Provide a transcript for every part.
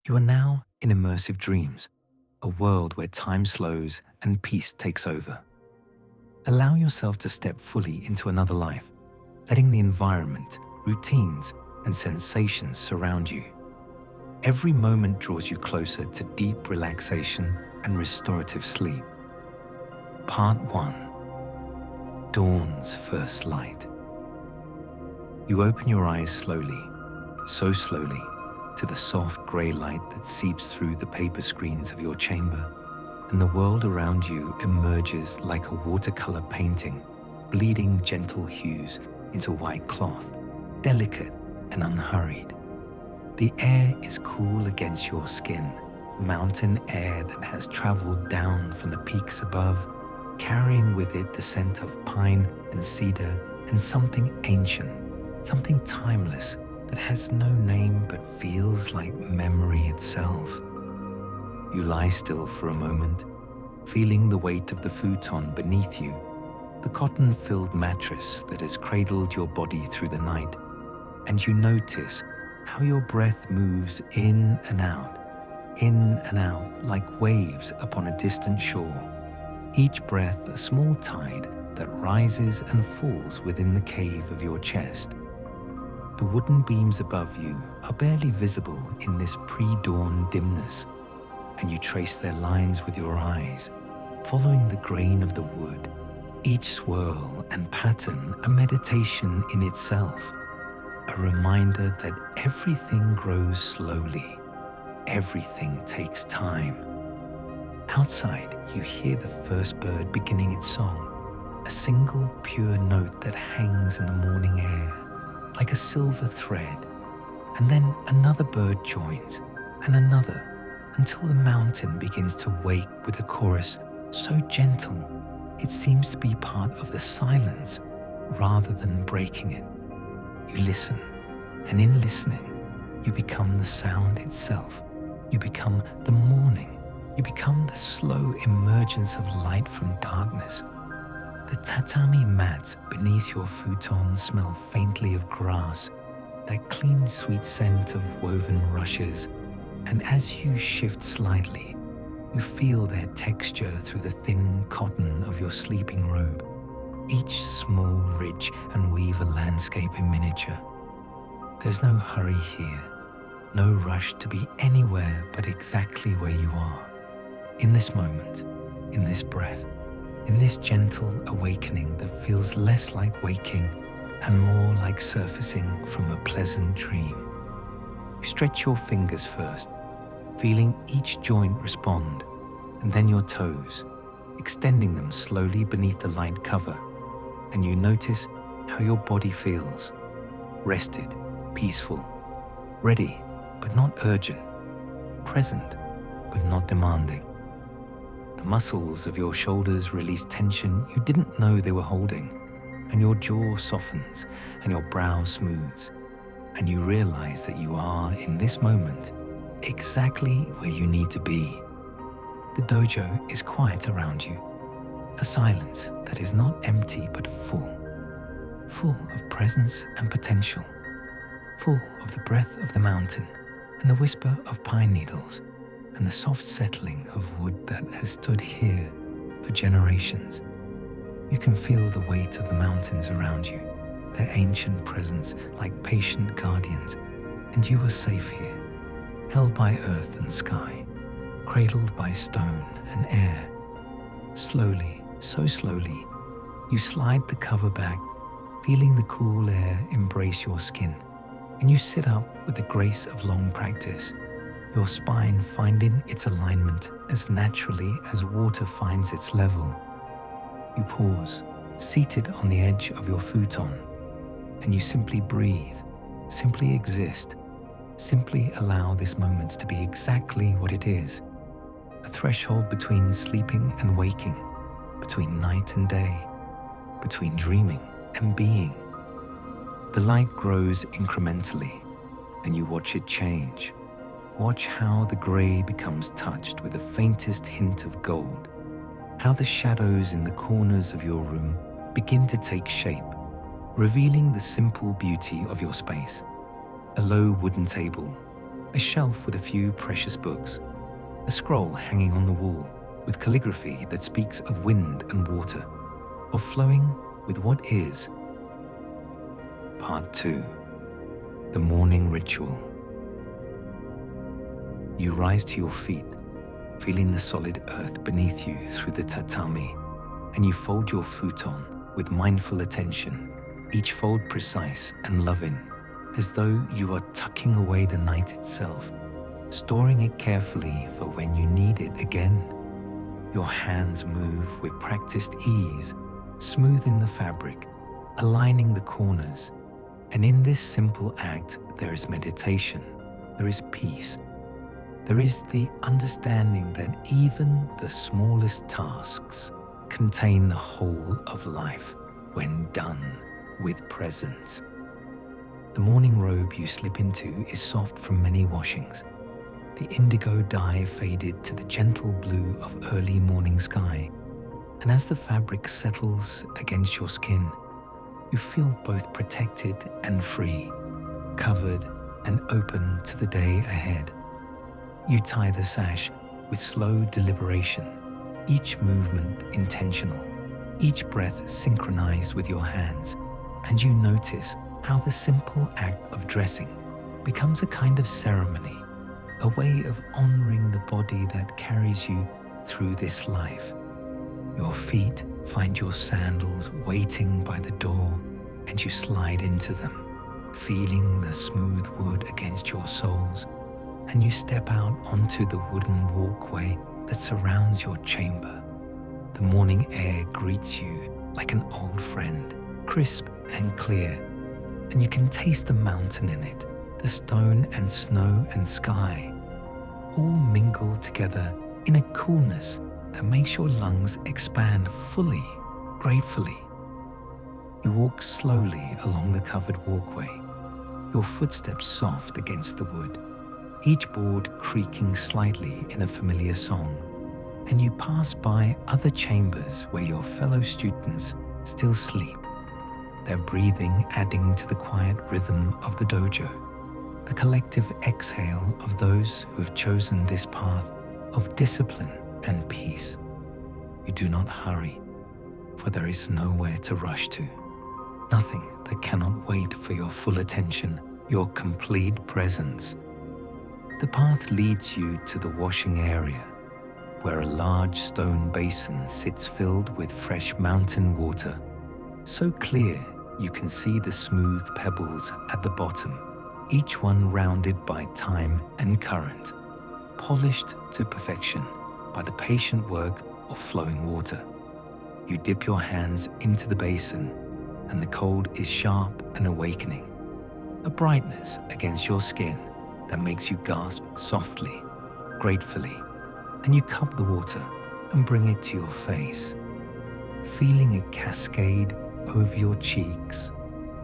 You are now in immersive dreams, a world where time slows and peace takes over. Allow yourself to step fully into another life, letting the environment, routines, and sensations surround you. Every moment draws you closer to deep relaxation and restorative sleep. Part 1. Dawn's First Light. You open your eyes slowly, so slowly, to the soft grey light that seeps through the paper screens of your chamber, and the world around you emerges like a watercolor painting, bleeding gentle hues into white cloth, delicate and unhurried. The air is cool against your skin, mountain air that has traveled down from the peaks above, carrying with it the scent of pine and cedar and something ancient, something timeless that has no name but feels like memory itself. You lie still for a moment, feeling the weight of the futon beneath you, the cotton-filled mattress that has cradled your body through the night, and you notice how your breath moves in and out like waves upon a distant shore, each breath a small tide that rises and falls within the cave of your chest. The wooden beams above you are barely visible in this pre-dawn dimness, and you trace their lines with your eyes, following the grain of the wood, each swirl and pattern a meditation in itself, a reminder that everything grows slowly, everything takes time. Outside, you hear the first bird beginning its song, a single pure note that hangs in the morning air, like a silver thread, and then another bird joins, and another, until the mountain begins to wake with a chorus so gentle it seems to be part of the silence rather than breaking it. You listen, and in listening, you become the sound itself. You become the morning. You become the slow emergence of light from darkness. The tatami mats beneath your futon smell faintly of grass, that clean sweet scent of woven rushes, and as you shift slightly, you feel their texture through the thin cotton of your sleeping robe. Each small ridge and weave a landscape in miniature. There's no hurry here, no rush to be anywhere but exactly where you are. In this moment, in this breath, in this gentle awakening that feels less like waking and more like surfacing from a pleasant dream. You stretch your fingers first, feeling each joint respond, and then your toes, extending them slowly beneath the light cover, and you notice how your body feels, rested, peaceful, ready but not urgent, present but not demanding. The muscles of your shoulders release tension you didn't know they were holding, and your jaw softens and your brow smooths, and you realize that you are, in this moment, exactly where you need to be. The dojo is quiet around you, a silence that is not empty but full of presence and potential, full of the breath of the mountain and the whisper of pine needles and the soft settling of wood that has stood here for generations. You can feel the weight of the mountains around you, their ancient presence like patient guardians, and you are safe here, held by earth and sky, cradled by stone and air. Slowly, so slowly, you slide the cover back, feeling the cool air embrace your skin, and you sit up with the grace of long practice, your spine finding its alignment as naturally as water finds its level. You pause, seated on the edge of your futon, and you simply breathe, simply exist, simply allow this moment to be exactly what it is, a threshold between sleeping and waking, between night and day, between dreaming and being. The light grows incrementally, and you watch it change. Watch how the grey becomes touched with the faintest hint of gold, how the shadows in the corners of your room begin to take shape, revealing the simple beauty of your space. A low wooden table, a shelf with a few precious books, a scroll hanging on the wall with calligraphy that speaks of wind and water, of flowing with what is. Part 2. The Morning Ritual. You rise to your feet, feeling the solid earth beneath you through the tatami, and you fold your futon with mindful attention, each fold precise and loving, as though you are tucking away the night itself, storing it carefully for when you need it again. Your hands move with practiced ease, smoothing the fabric, aligning the corners, and in this simple act there is meditation, there is peace, there is the understanding that even the smallest tasks contain the whole of life when done with presence. The morning robe you slip into is soft from many washings. The indigo dye faded to the gentle blue of early morning sky, and as the fabric settles against your skin, you feel both protected and free, covered and open to the day ahead. You tie the sash with slow deliberation, each movement intentional, each breath synchronized with your hands, and you notice how the simple act of dressing becomes a kind of ceremony, a way of honoring the body that carries you through this life. Your feet find your sandals waiting by the door, and you slide into them, feeling the smooth wood against your soles, and you step out onto the wooden walkway that surrounds your chamber. The morning air greets you like an old friend, crisp and clear, and you can taste the mountain in it, the stone and snow and sky, all mingled together in a coolness that makes your lungs expand fully, gratefully. You walk slowly along the covered walkway, your footsteps soft against the wood, each board creaking slightly in a familiar song, and you pass by other chambers where your fellow students still sleep, their breathing adding to the quiet rhythm of the dojo, the collective exhale of those who have chosen this path of discipline and peace. You do not hurry, for there is nowhere to rush to, nothing that cannot wait for your full attention, your complete presence. The path leads you to the washing area, where a large stone basin sits filled with fresh mountain water, so clear you can see the smooth pebbles at the bottom, each one rounded by time and current, polished to perfection by the patient work of flowing water. You dip your hands into the basin, and the cold is sharp and awakening, a brightness against your skin that makes you gasp softly, gratefully, and you cup the water and bring it to your face, feeling it cascade over your cheeks,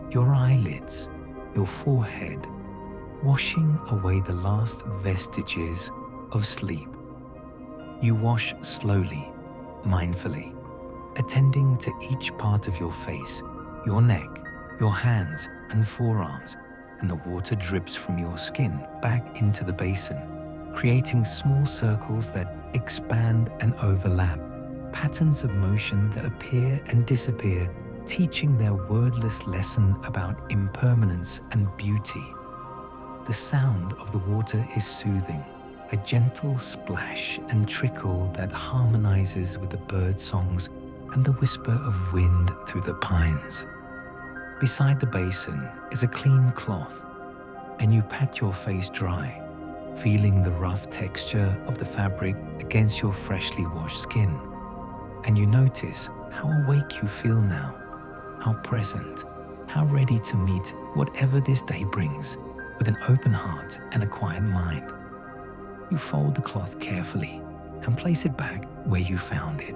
your eyelids, your forehead, washing away the last vestiges of sleep. You wash slowly, mindfully, attending to each part of your face, your neck, your hands and forearms, and the water drips from your skin back into the basin, creating small circles that expand and overlap, patterns of motion that appear and disappear, teaching their wordless lesson about impermanence and beauty. The sound of the water is soothing, a gentle splash and trickle that harmonizes with the bird songs and the whisper of wind through the pines. Beside the basin is a clean cloth, and you pat your face dry, feeling the rough texture of the fabric against your freshly washed skin. And you notice how awake you feel now, how present, how ready to meet whatever this day brings, with an open heart and a quiet mind. You fold the cloth carefully and place it back where you found it,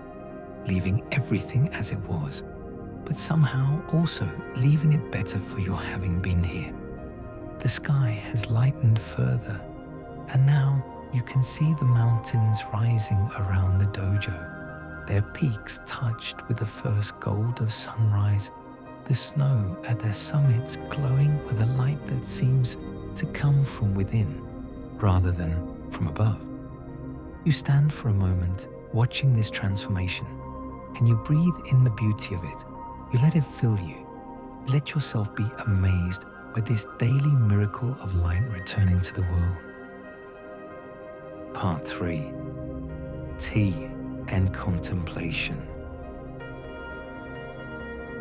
leaving everything as it was, but somehow also leaving it better for your having been here. The sky has lightened further, and now you can see the mountains rising around the dojo, their peaks touched with the first gold of sunrise, the snow at their summits glowing with a light that seems to come from within. rather than from above. You stand for a moment watching this transformation, and you breathe in the beauty of it. You let it fill you. You let yourself be amazed by this daily miracle of light returning to the world. Part 3. Tea and Contemplation.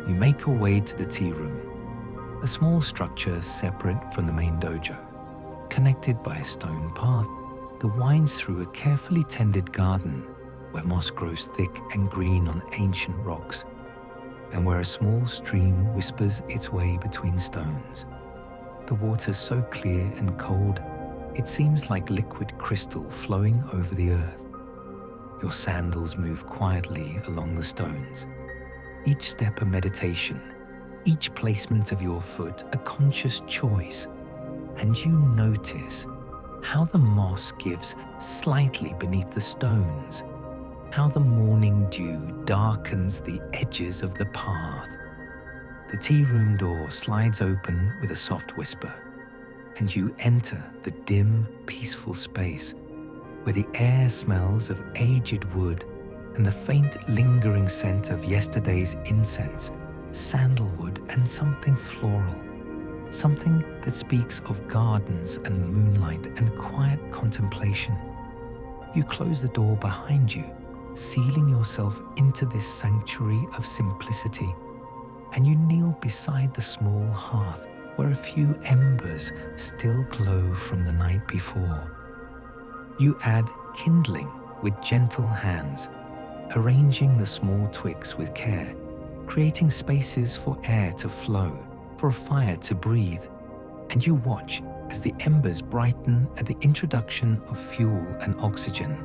You make your way to the tea room, a small structure separate from the main dojo. Connected by a stone path that winds through a carefully tended garden where moss grows thick and green on ancient rocks, and where a small stream whispers its way between stones. The water so clear and cold, it seems like liquid crystal flowing over the earth. Your sandals move quietly along the stones, each step a meditation, each placement of your foot a conscious choice, and you notice how the moss gives slightly beneath the stones, how the morning dew darkens the edges of the path. The tea room door slides open with a soft whisper, and you enter the dim, peaceful space where the air smells of aged wood and the faint, lingering scent of yesterday's incense, sandalwood, and something floral, something that speaks of gardens and moonlight and quiet contemplation. You close the door behind you, sealing yourself into this sanctuary of simplicity, and you kneel beside the small hearth where a few embers still glow from the night before. You add kindling with gentle hands, arranging the small twigs with care, creating spaces for air to flow, for a fire to breathe, and you watch as the embers brighten at the introduction of fuel and oxygen,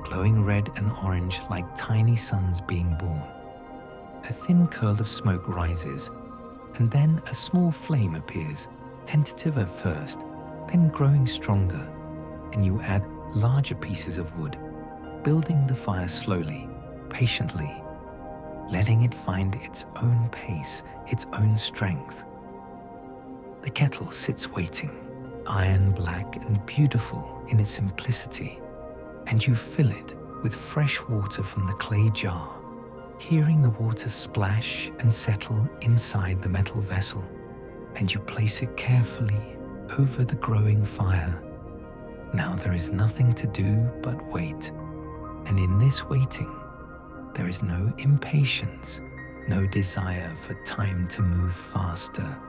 glowing red and orange like tiny suns being born. A thin curl of smoke rises, and then a small flame appears, tentative at first, then growing stronger, and you add larger pieces of wood, building the fire slowly, patiently, letting it find its own pace, its own strength. The kettle sits waiting, iron black and beautiful in its simplicity, and you fill it with fresh water from the clay jar, hearing the water splash and settle inside the metal vessel, and you place it carefully over the growing fire. Now there is nothing to do but wait, and in this waiting, there is no impatience, no desire for time to move faster,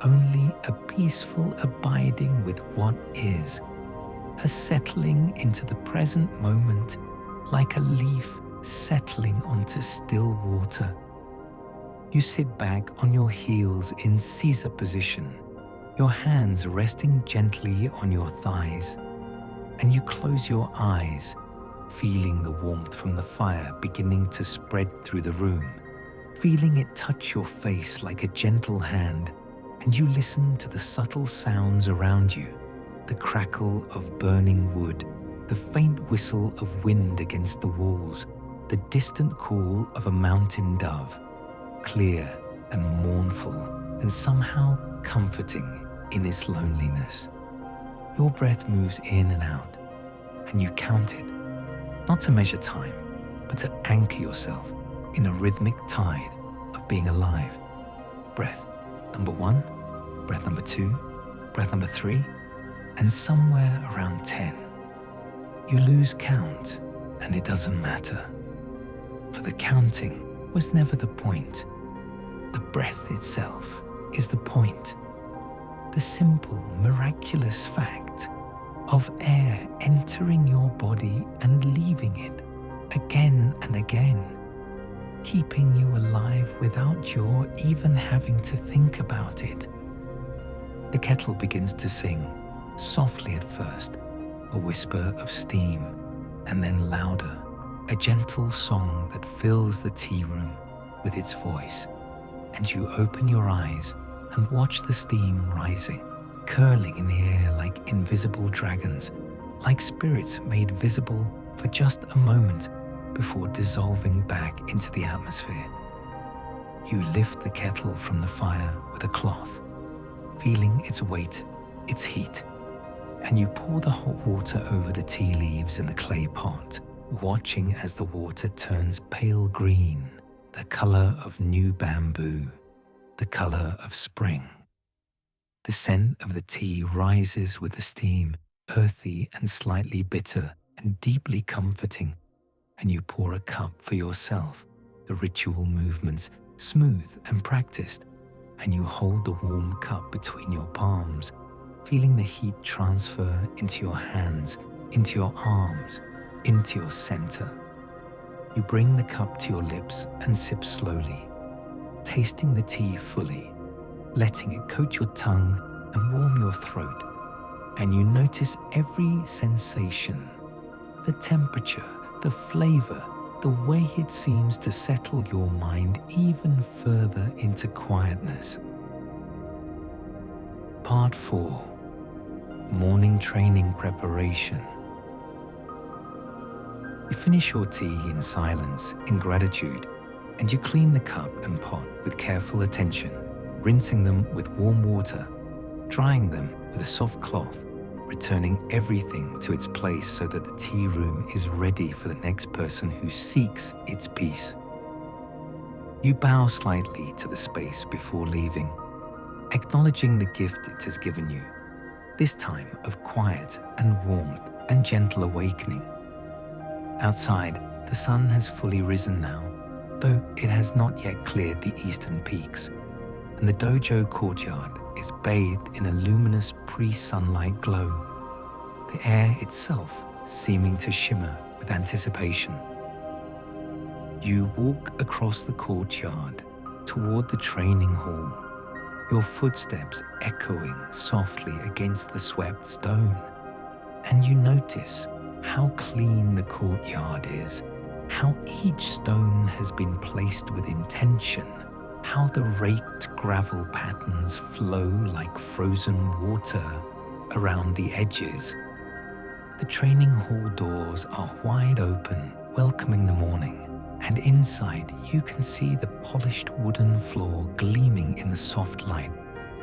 only a peaceful abiding with what is, a settling into the present moment like a leaf settling onto still water. You sit back on your heels in Caesar position, your hands resting gently on your thighs, and you close your eyes, feeling the warmth from the fire beginning to spread through the room, feeling it touch your face like a gentle hand, and you listen to the subtle sounds around you, the crackle of burning wood, the faint whistle of wind against the walls, the distant call of a mountain dove, clear and mournful and somehow comforting in its loneliness. Your breath moves in and out, and you count it, not to measure time, but to anchor yourself in a rhythmic tide of being alive. Breath number 1, breath number 2, breath number 3, and somewhere around 10, you lose count, and it doesn't matter. For the counting was never the point. The breath itself is the point. The simple, miraculous fact of air entering your body and leaving it again and again, keeping you alive without your even having to think about it. The kettle begins to sing, softly at first, a whisper of steam, and then louder, a gentle song that fills the tea room with its voice, and you open your eyes and watch the steam rising, curling in the air like invisible dragons, like spirits made visible for just a moment before dissolving back into the atmosphere. You lift the kettle from the fire with a cloth, feeling its weight, its heat, and you pour the hot water over the tea leaves in the clay pot, watching as the water turns pale green, the color of new bamboo, the color of spring. The scent of the tea rises with the steam, earthy and slightly bitter and deeply comforting, and you pour a cup for yourself, the ritual movements smooth and practiced, and you hold the warm cup between your palms, feeling the heat transfer into your hands, into your arms, into your center. You bring the cup to your lips and sip slowly, tasting the tea fully, letting it coat your tongue and warm your throat, and you notice every sensation, the temperature, the flavor, the way it seems to settle your mind even further into quietness. Part 4. Morning Training Preparation. You finish your tea in silence, in gratitude, and you clean the cup and pot with careful attention, rinsing them with warm water, drying them with a soft cloth, returning everything to its place so that the tea room is ready for the next person who seeks its peace. You bow slightly to the space before leaving, acknowledging the gift it has given you, this time of quiet and warmth and gentle awakening. Outside, the sun has fully risen now, though it has not yet cleared the eastern peaks, and the dojo courtyard is bathed in a luminous pre-sunlight glow, the air itself seeming to shimmer with anticipation. You walk across the courtyard toward the training hall, your footsteps echoing softly against the swept stone, and you notice how clean the courtyard is, how each stone has been placed with intention, how the raked gravel patterns flow like frozen water around the edges. The training hall doors are wide open, welcoming the morning, and inside you can see the polished wooden floor gleaming in the soft light,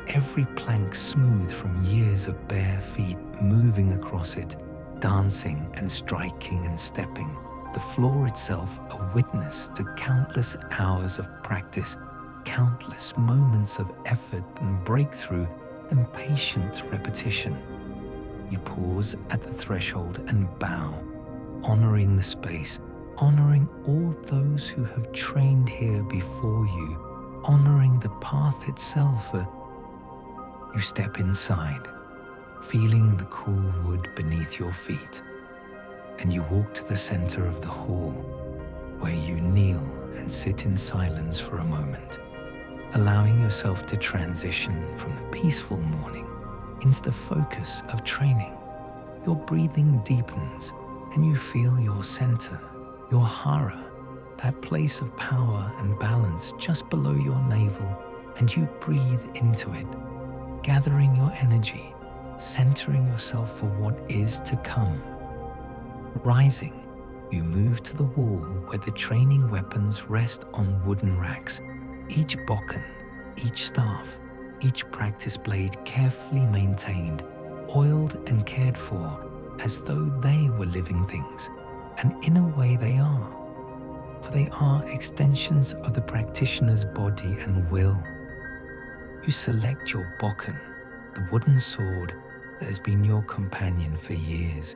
every plank smooth from years of bare feet moving across it, dancing and striking and stepping, the floor itself a witness to countless hours of practice, countless moments of effort and breakthrough and patient repetition. You pause at the threshold and bow, honoring the space, honoring all those who have trained here before you, honoring the path itself. You step inside, feeling the cool wood beneath your feet, and you walk to the center of the hall, where you kneel and sit in silence for a moment, allowing yourself to transition from the peaceful morning into the focus of training. Your breathing deepens, and you feel your center, your hara, that place of power and balance just below your navel, and you breathe into it, gathering your energy, centering yourself for what is to come. Rising, you move to the wall where the training weapons rest on wooden racks, each bokken, each staff, each practice blade carefully maintained, oiled and cared for as though they were living things, and in a way they are, for they are extensions of the practitioner's body and will. You select your bokken, the wooden sword that has been your companion for years,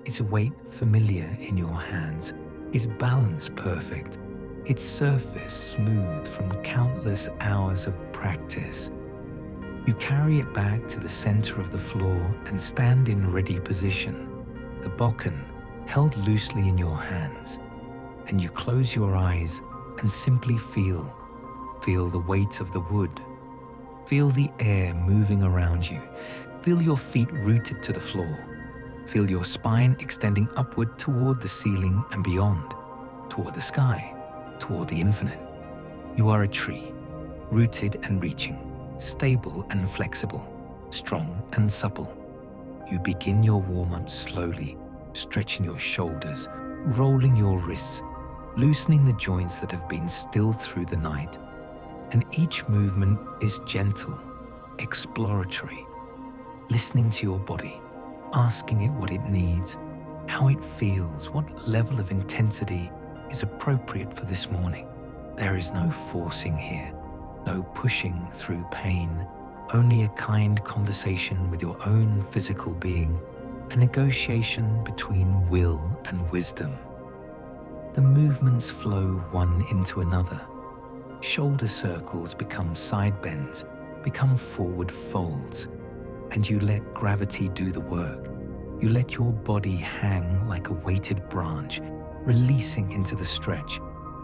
its weight familiar in your hands, its balance perfect, its surface smooth from countless hours of practice. You carry it back to the center of the floor and stand in ready position, the bokken held loosely in your hands, and you close your eyes and simply feel the weight of the wood, feel the air moving around you, feel your feet rooted to the floor, feel your spine extending upward toward the ceiling and beyond, toward the sky, toward the infinite. You are a tree, rooted and reaching, stable and flexible, strong and supple. You begin your warm-up slowly, stretching your shoulders, rolling your wrists, loosening the joints that have been still through the night. And each movement is gentle, exploratory, listening to your body, asking it what it needs, how it feels, what level of intensity is appropriate for this morning. There is no forcing here, no pushing through pain, only a kind conversation with your own physical being, a negotiation between will and wisdom. The movements flow one into another. Shoulder circles become side bends, become forward folds, and you let gravity do the work. You let your body hang like a weighted branch, releasing into the stretch,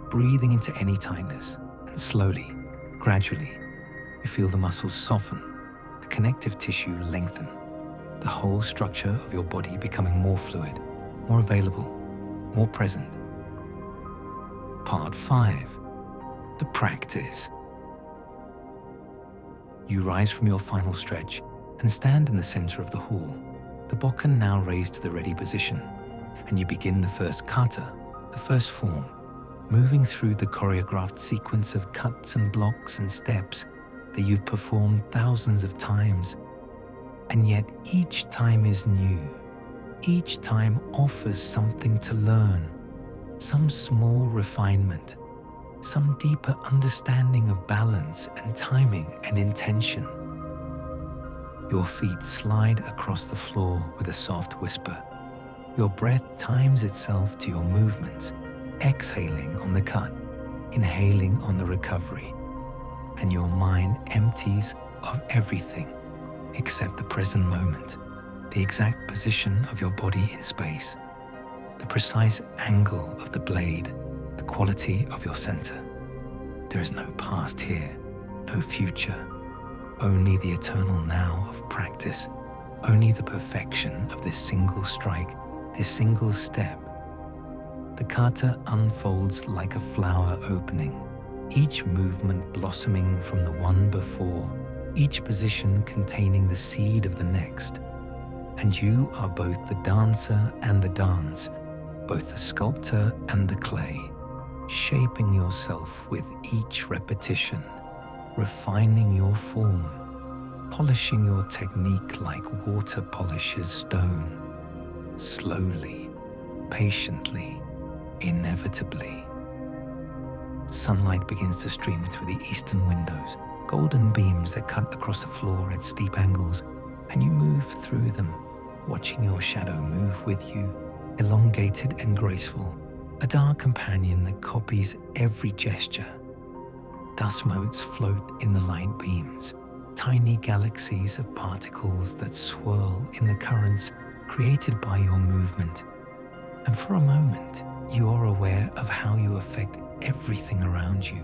breathing into any tightness, and slowly, gradually, you feel the muscles soften, the connective tissue lengthen, the whole structure of your body becoming more fluid, more available, more present. Part 5. The practice. You rise from your final stretch and stand in the center of the hall, the bokken now raised to the ready position, and you begin the first kata, the first form, moving through the choreographed sequence of cuts and blocks and steps that you've performed thousands of times. And yet each time is new. Each time offers something to learn, some small refinement, some deeper understanding of balance and timing and intention. Your feet slide across the floor with a soft whisper. Your breath times itself to your movements, exhaling on the cut, inhaling on the recovery, and your mind empties of everything except the present moment, the exact position of your body in space, the precise angle of the blade, the quality of your center. There is no past here, no future, only the eternal now of practice, only the perfection of this single strike, this single step. The kata unfolds like a flower opening, each movement blossoming from the one before, each position containing the seed of the next. And you are both the dancer and the dance, both the sculptor and the clay, shaping yourself with each repetition, refining your form, polishing your technique like water polishes stone, slowly, patiently, inevitably. Sunlight begins to stream through the eastern windows, golden beams that cut across the floor at steep angles, and you move through them, watching your shadow move with you, elongated and graceful, a dark companion that copies every gesture. Dust motes float in the light beams, tiny galaxies of particles that swirl in the currents created by your movement. And for a moment, you are aware of how you affect everything around you,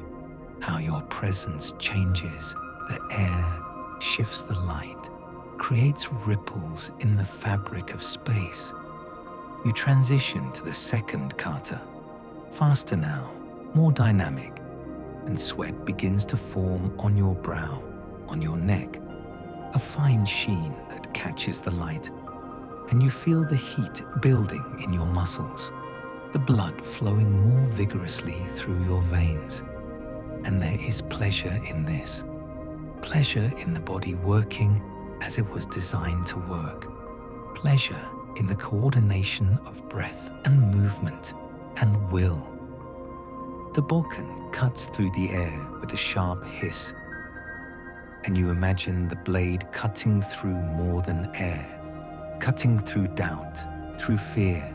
how your presence changes, the air shifts the light, creates ripples in the fabric of space. You transition to the second kata, faster now, more dynamic, and sweat begins to form on your brow, on your neck, a fine sheen that catches the light, and you feel the heat building in your muscles, the blood flowing more vigorously through your veins. And there is pleasure in this, pleasure in the body working as it was designed to work, pleasure in the coordination of breath and movement and will. The bokken cuts through the air with a sharp hiss, and you imagine the blade cutting through more than air, cutting through doubt, through fear,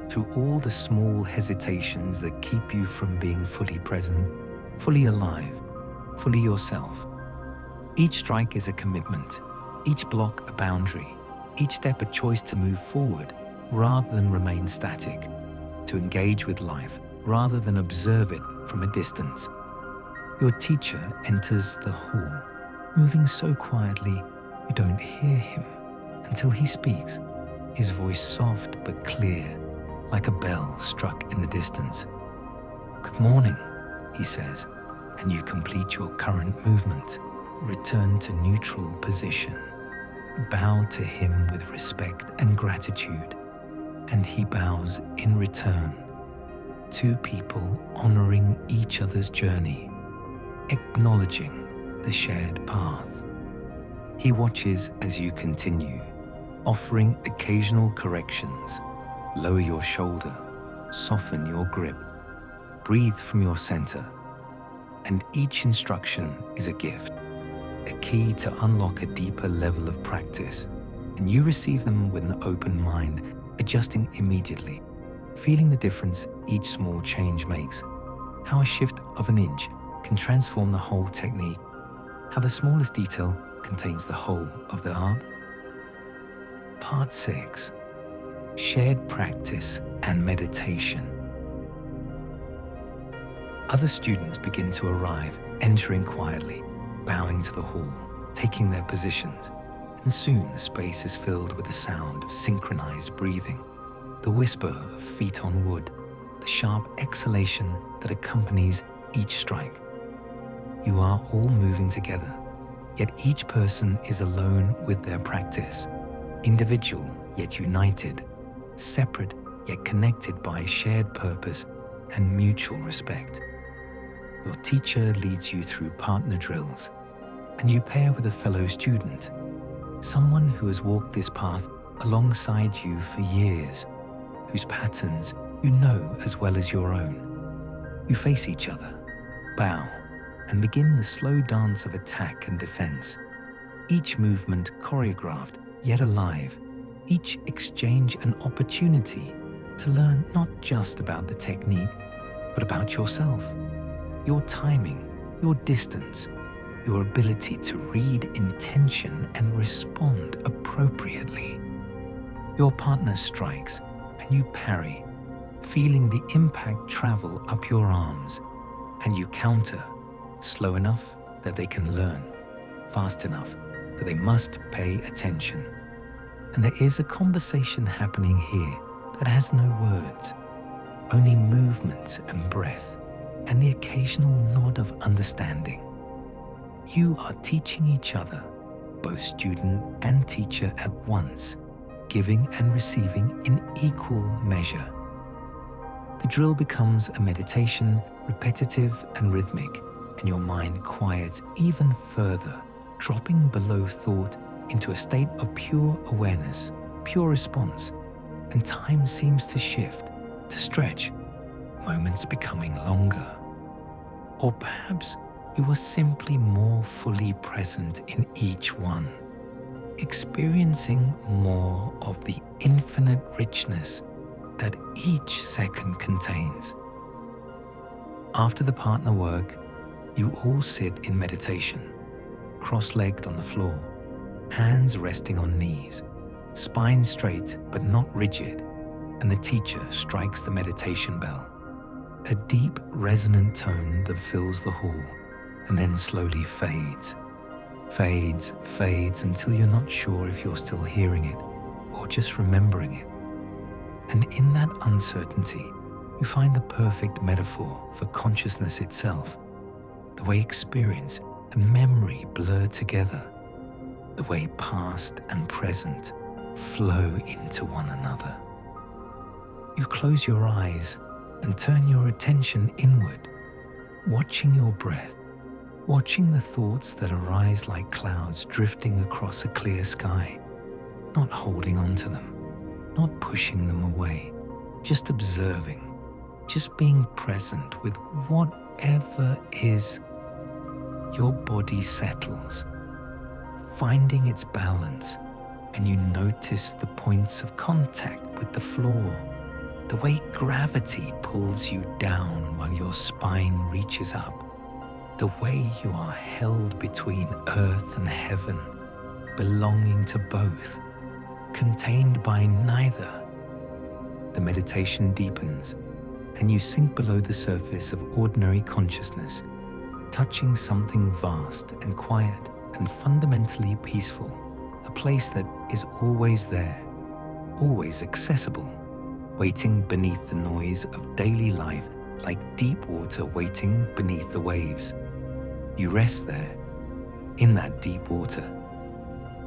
through all the small hesitations that keep you from being fully present, fully alive, fully yourself. Each strike is a commitment, each block a boundary, each step a choice to move forward rather than remain static, to engage with life rather than observe it from a distance. Your teacher enters the hall, moving so quietly you don't hear him until he speaks, his voice soft but clear, like a bell struck in the distance. "Good morning," he says, and you complete your current movement, return to neutral position, bow to him with respect and gratitude, and he bows in return. Two people honoring each other's journey, acknowledging the shared path. He watches as you continue, offering occasional corrections. Lower your shoulder, soften your grip, breathe from your center. And each instruction is a gift, a key to unlock a deeper level of practice. And you receive them with an open mind, adjusting immediately, feeling the difference each small change makes. How a shift of an inch can transform the whole technique. How the smallest detail contains the whole of the art. Part 6. Shared practice and meditation. Other students begin to arrive, entering quietly, bowing to the hall, taking their positions, and soon the space is filled with the sound of synchronized breathing, the whisper of feet on wood, the sharp exhalation that accompanies each strike. You are all moving together, yet each person is alone with their practice, individual yet united, separate yet connected by shared purpose and mutual respect. Your teacher leads you through partner drills, and you pair with a fellow student, someone who has walked this path alongside you for years, whose patterns you know as well as your own. You face each other, bow, and begin the slow dance of attack and defense, each movement choreographed yet alive, each exchange an opportunity to learn not just about the technique, but about yourself, your timing, your distance, your ability to read intention and respond appropriately. Your partner strikes and you parry, feeling the impact travel up your arms, and you counter, slow enough that they can learn, fast enough that they must pay attention. And there is a conversation happening here that has no words, only movement and breath, and the occasional nod of understanding. You are teaching each other, both student and teacher at once, giving and receiving in equal measure. The drill becomes a meditation, repetitive and rhythmic, and your mind quiets even further, dropping below thought into a state of pure awareness, pure response, and time seems to shift, to stretch, moments becoming longer. Or perhaps you are simply more fully present in each one, experiencing more of the infinite richness that each second contains. After the partner work, you all sit in meditation, cross-legged on the floor, hands resting on knees, spine straight but not rigid, and the teacher strikes the meditation bell, a deep resonant tone that fills the hall and then slowly fades until you're not sure if you're still hearing it or just remembering it. And in that uncertainty, you find the perfect metaphor for consciousness itself, the way experience and memory blur together, the way past and present flow into one another. You close your eyes and turn your attention inward, watching your breath, watching the thoughts that arise like clouds drifting across a clear sky, not holding on to them, not pushing them away, just observing, just being present with whatever is. Your body settles, finding its balance, and you notice the points of contact with the floor, the way gravity pulls you down while your spine reaches up, the way you are held between earth and heaven, belonging to both, contained by neither. The meditation deepens, and you sink below the surface of ordinary consciousness, touching something vast and quiet and fundamentally peaceful, a place that is always there, always accessible, waiting beneath the noise of daily life like deep water waiting beneath the waves. You rest there, in that deep water,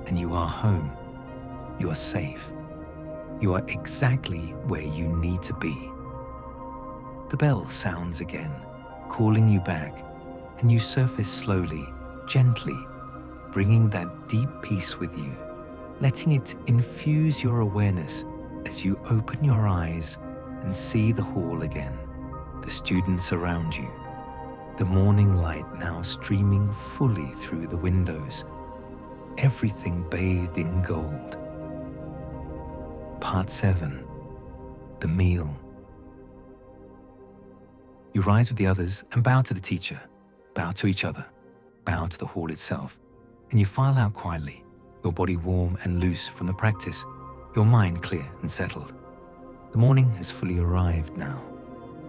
and you are home. You are safe. You are exactly where you need to be. The bell sounds again, calling you back, and you surface slowly, gently, bringing that deep peace with you, letting it infuse your awareness as you open your eyes and see the hall again, the students around you, the morning light now streaming fully through the windows, everything bathed in gold. Part 7. The meal. You rise with the others and bow to the teacher, bow to each other, bow to the hall itself, and you file out quietly, your body warm and loose from the practice, your mind clear and settled. The morning has fully arrived now,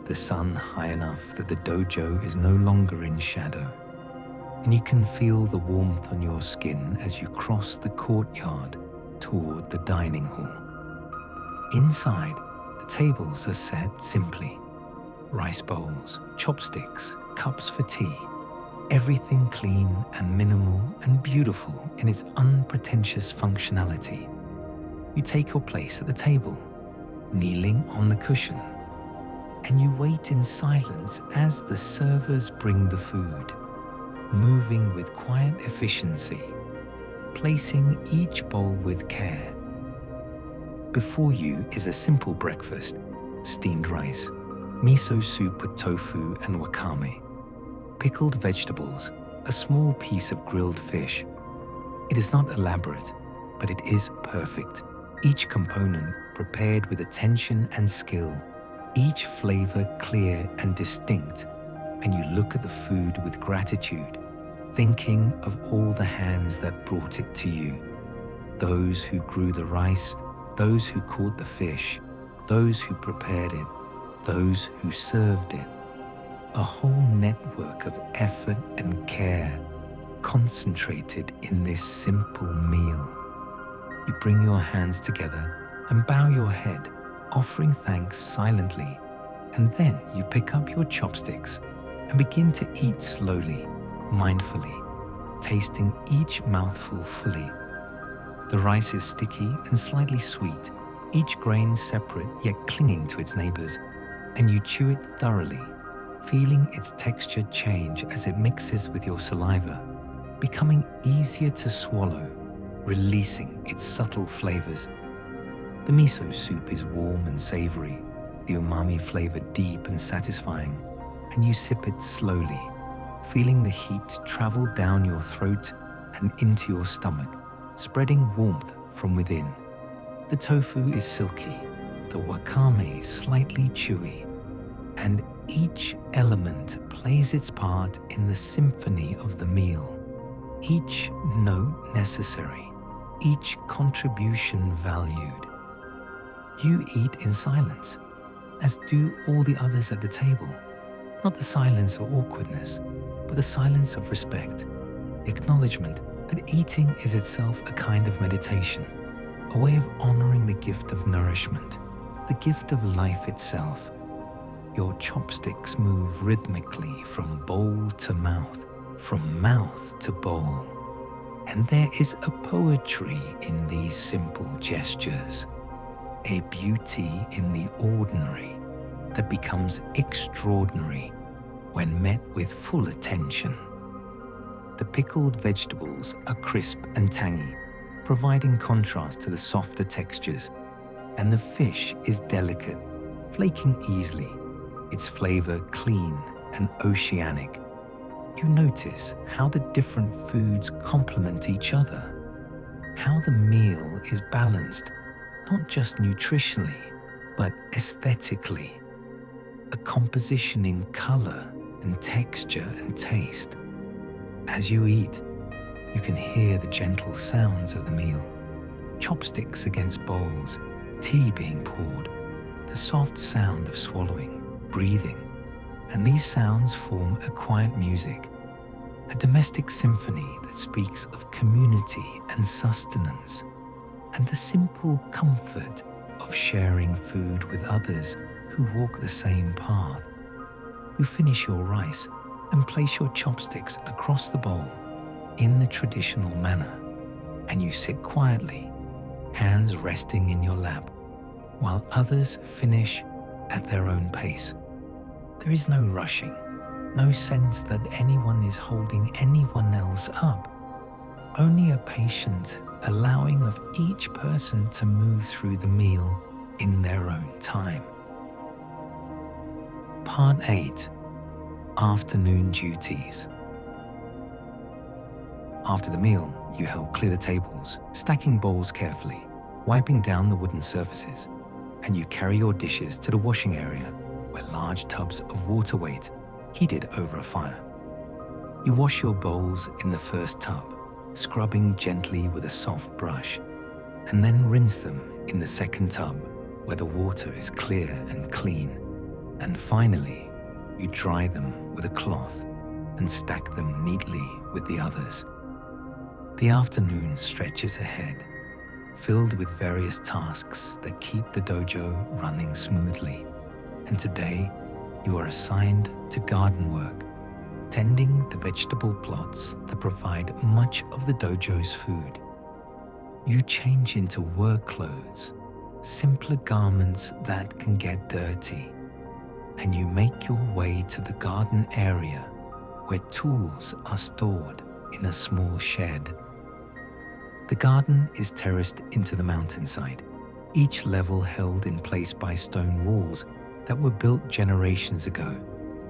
the sun high enough that the dojo is no longer in shadow, and you can feel the warmth on your skin as you cross the courtyard toward the dining hall. Inside, the tables are set simply. Rice bowls, chopsticks, cups for tea, everything clean and minimal and beautiful in its unpretentious functionality. You take your place at the table, kneeling on the cushion, and you wait in silence as the servers bring the food, moving with quiet efficiency, placing each bowl with care. Before you is a simple breakfast: steamed rice, miso soup with tofu and wakame, pickled vegetables, a small piece of grilled fish. It is not elaborate, but it is perfect. Each component prepared with attention and skill, each flavor clear and distinct, and you look at the food with gratitude, thinking of all the hands that brought it to you, those who grew the rice, those who caught the fish, those who prepared it, those who served it. A whole network of effort and care concentrated in this simple meal. You bring your hands together and bow your head, offering thanks silently, and then you pick up your chopsticks and begin to eat slowly, mindfully, tasting each mouthful fully. The rice is sticky and slightly sweet, each grain separate yet clinging to its neighbors, and you chew it thoroughly, feeling its texture change as it mixes with your saliva, becoming easier to swallow, releasing its subtle flavors. The miso soup is warm and savory, the umami flavor deep and satisfying, and you sip it slowly, feeling the heat travel down your throat and into your stomach, spreading warmth from within. The tofu is silky, the wakame slightly chewy, and each element plays its part in the symphony of the meal. Each note necessary, each contribution valued. You eat in silence, as do all the others at the table. Not the silence of awkwardness, but the silence of respect, acknowledgement that eating is itself a kind of meditation, a way of honoring the gift of nourishment, the gift of life itself. Your chopsticks move rhythmically from bowl to mouth, from mouth to bowl. And there is a poetry in these simple gestures, a beauty in the ordinary that becomes extraordinary when met with full attention. The pickled vegetables are crisp and tangy, providing contrast to the softer textures, and the fish is delicate, flaking easily, its flavor clean and oceanic. You notice how the different foods complement each other, how the meal is balanced, not just nutritionally, but aesthetically, a composition in color and texture and taste. As you eat, you can hear the gentle sounds of the meal, chopsticks against bowls, tea being poured, the soft sound of swallowing, breathing, and these sounds form a quiet music, a domestic symphony that speaks of community and sustenance, and the simple comfort of sharing food with others who walk the same path. You finish your rice and place your chopsticks across the bowl in the traditional manner, and you sit quietly, hands resting in your lap, while others finish at their own pace. There is no rushing, no sense that anyone is holding anyone else up, only a patient allowing of each person to move through the meal in their own time. Part 8. Afternoon Duties. After the meal, you help clear the tables, stacking bowls carefully, wiping down the wooden surfaces, and you carry your dishes to the washing area where large tubs of water wait, heated over a fire. You wash your bowls in the first tub, scrubbing gently with a soft brush, and then rinse them in the second tub where the water is clear and clean. And finally, you dry them with a cloth and stack them neatly with the others. The afternoon stretches ahead, filled with various tasks that keep the dojo running smoothly. And today, you are assigned to garden work, tending the vegetable plots that provide much of the dojo's food. You change into work clothes, simpler garments that can get dirty, and you make your way to the garden area where tools are stored in a small shed. The garden is terraced into the mountainside, each level held in place by stone walls that were built generations ago,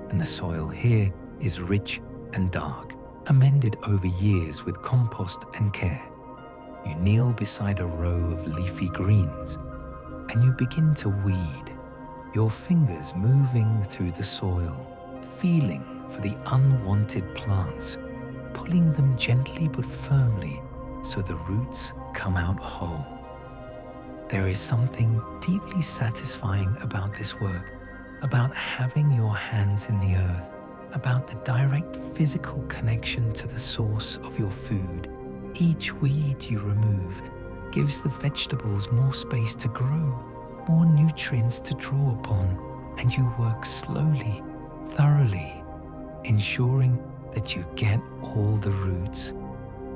and the soil here is rich and dark, amended over years with compost and care. You kneel beside a row of leafy greens, and you begin to weed, your fingers moving through the soil, feeling for the unwanted plants, pulling them gently but firmly so the roots come out whole. There is something deeply satisfying about this work, about having your hands in the earth, about the direct physical connection to the source of your food. Each weed you remove gives the vegetables more space to grow, more nutrients to draw upon, and you work slowly, thoroughly, ensuring that you get all the roots,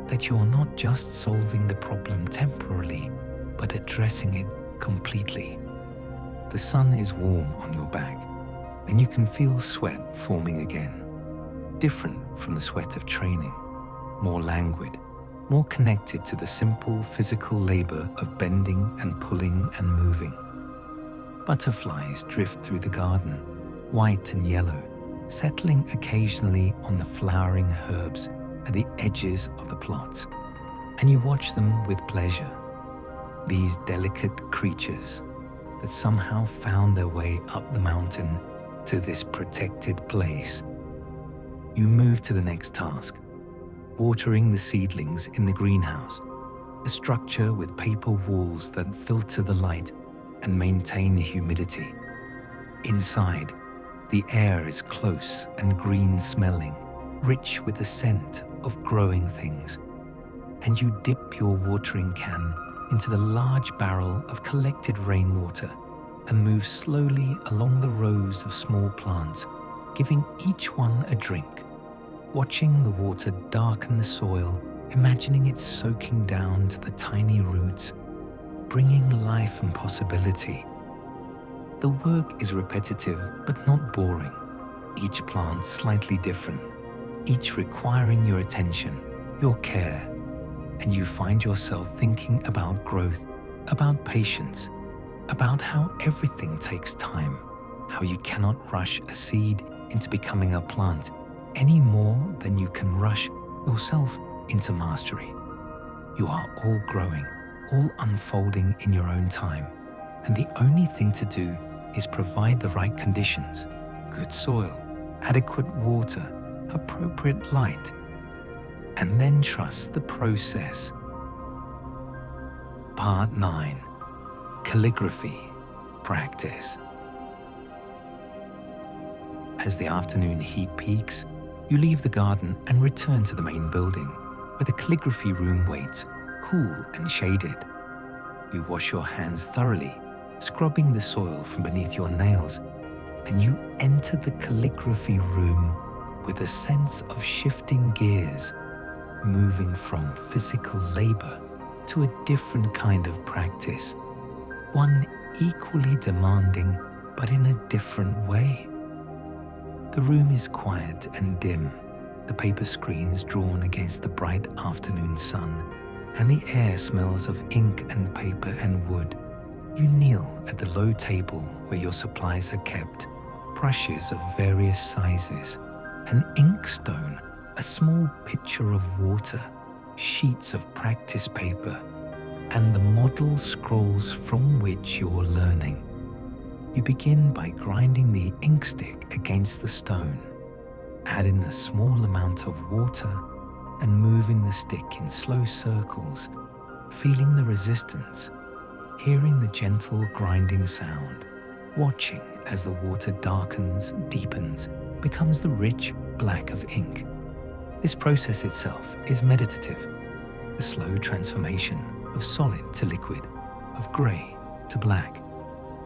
that you're not just solving the problem temporarily, but addressing it completely. The sun is warm on your back, and you can feel sweat forming again, different from the sweat of training, more languid, more connected to the simple physical labor of bending and pulling and moving. Butterflies drift through the garden, white and yellow, settling occasionally on the flowering herbs at the edges of the plots, and you watch them with pleasure. These delicate creatures that somehow found their way up the mountain to this protected place. You move to the next task, watering the seedlings in the greenhouse, a structure with paper walls that filter the light and maintain the humidity. Inside, the air is close and green-smelling, rich with the scent of growing things, and you dip your watering can into the large barrel of collected rainwater and move slowly along the rows of small plants, giving each one a drink, watching the water darken the soil, imagining it soaking down to the tiny roots, bringing life and possibility. The work is repetitive but not boring, each plant slightly different, each requiring your attention, your care, and you find yourself thinking about growth, about patience, about how everything takes time, how you cannot rush a seed into becoming a plant any more than you can rush yourself into mastery. You are all growing, all unfolding in your own time, and the only thing to do is provide the right conditions, good soil, adequate water, appropriate light, and then trust the process. Part 9. Calligraphy Practice. As the afternoon heat peaks, you leave the garden and return to the main building, where the calligraphy room waits, cool and shaded. You wash your hands thoroughly, scrubbing the soil from beneath your nails, and you enter the calligraphy room with a sense of shifting gears, moving from physical labor to a different kind of practice, one equally demanding but in a different way. The room is quiet and dim, the paper screens drawn against the bright afternoon sun, and the air smells of ink and paper and wood, you kneel at the low table where your supplies are kept, brushes of various sizes, an inkstone, a small pitcher of water, sheets of practice paper, and the model scrolls from which you're learning. You begin by grinding the ink stick against the stone, add in a small amount of water, and moving the stick in slow circles, feeling the resistance, hearing the gentle grinding sound, watching as the water darkens, deepens, becomes the rich black of ink. This process itself is meditative, the slow transformation of solid to liquid, of grey to black.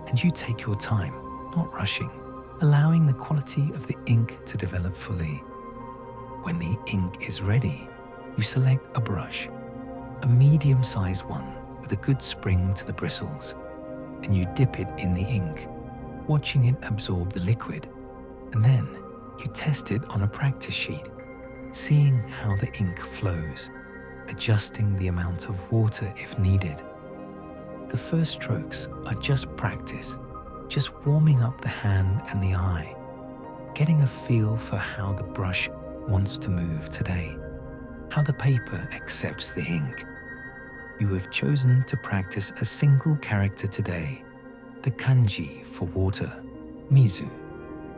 And you take your time, not rushing, allowing the quality of the ink to develop fully. When the ink is ready, you select a brush, a medium-sized one with a good spring to the bristles, and you dip it in the ink, watching it absorb the liquid, and then you test it on a practice sheet, seeing how the ink flows, adjusting the amount of water if needed. The first strokes are just practice, just warming up the hand and the eye, getting a feel for how the brush wants to move today, how the paper accepts the ink. You have chosen to practice a single character today, the kanji for water, mizu,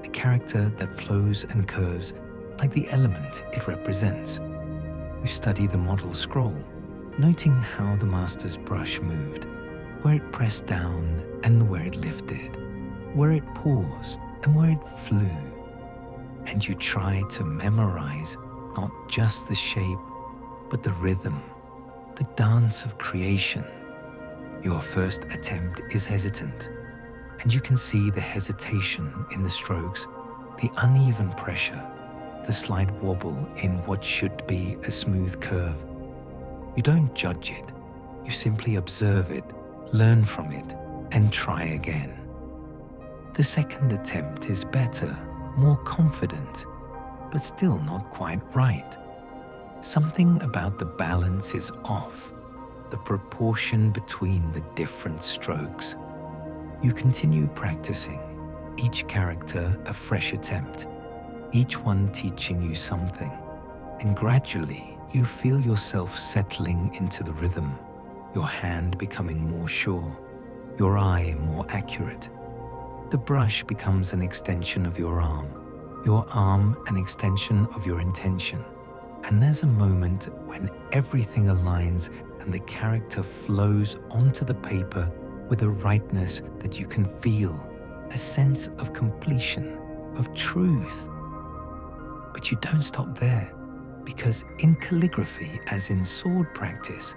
a character that flows and curves like the element it represents. You study the model scroll, noting how the master's brush moved, where it pressed down and where it lifted, where it paused and where it flew. And you try to memorize not just the shape, but the rhythm, the dance of creation. Your first attempt is hesitant, and you can see the hesitation in the strokes, the uneven pressure, the slight wobble in what should be a smooth curve. You don't judge it, you simply observe it, learn from it, and try again. The second attempt is better, more confident, but still not quite right. Something about the balance is off, the proportion between the different strokes. You continue practicing, each character a fresh attempt, each one teaching you something, and gradually you feel yourself settling into the rhythm, your hand becoming more sure, your eye more accurate. The brush becomes an extension of your arm an extension of your intention. And there's a moment when everything aligns and the character flows onto the paper with a rightness that you can feel, a sense of completion, of truth. But you don't stop there, because in calligraphy, as in sword practice,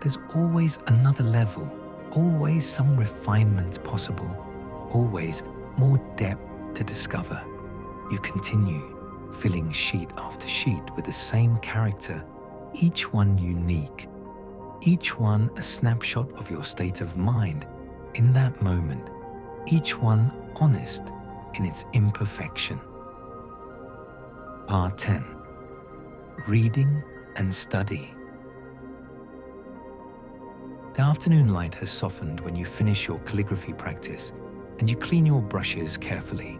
there's always another level, always some refinement possible, always more depth to discover. You continue, filling sheet after sheet with the same character, each one unique, each one a snapshot of your state of mind in that moment, each one honest in its imperfection. Part 10. Reading and study. The afternoon light has softened when you finish your calligraphy practice, and you clean your brushes carefully,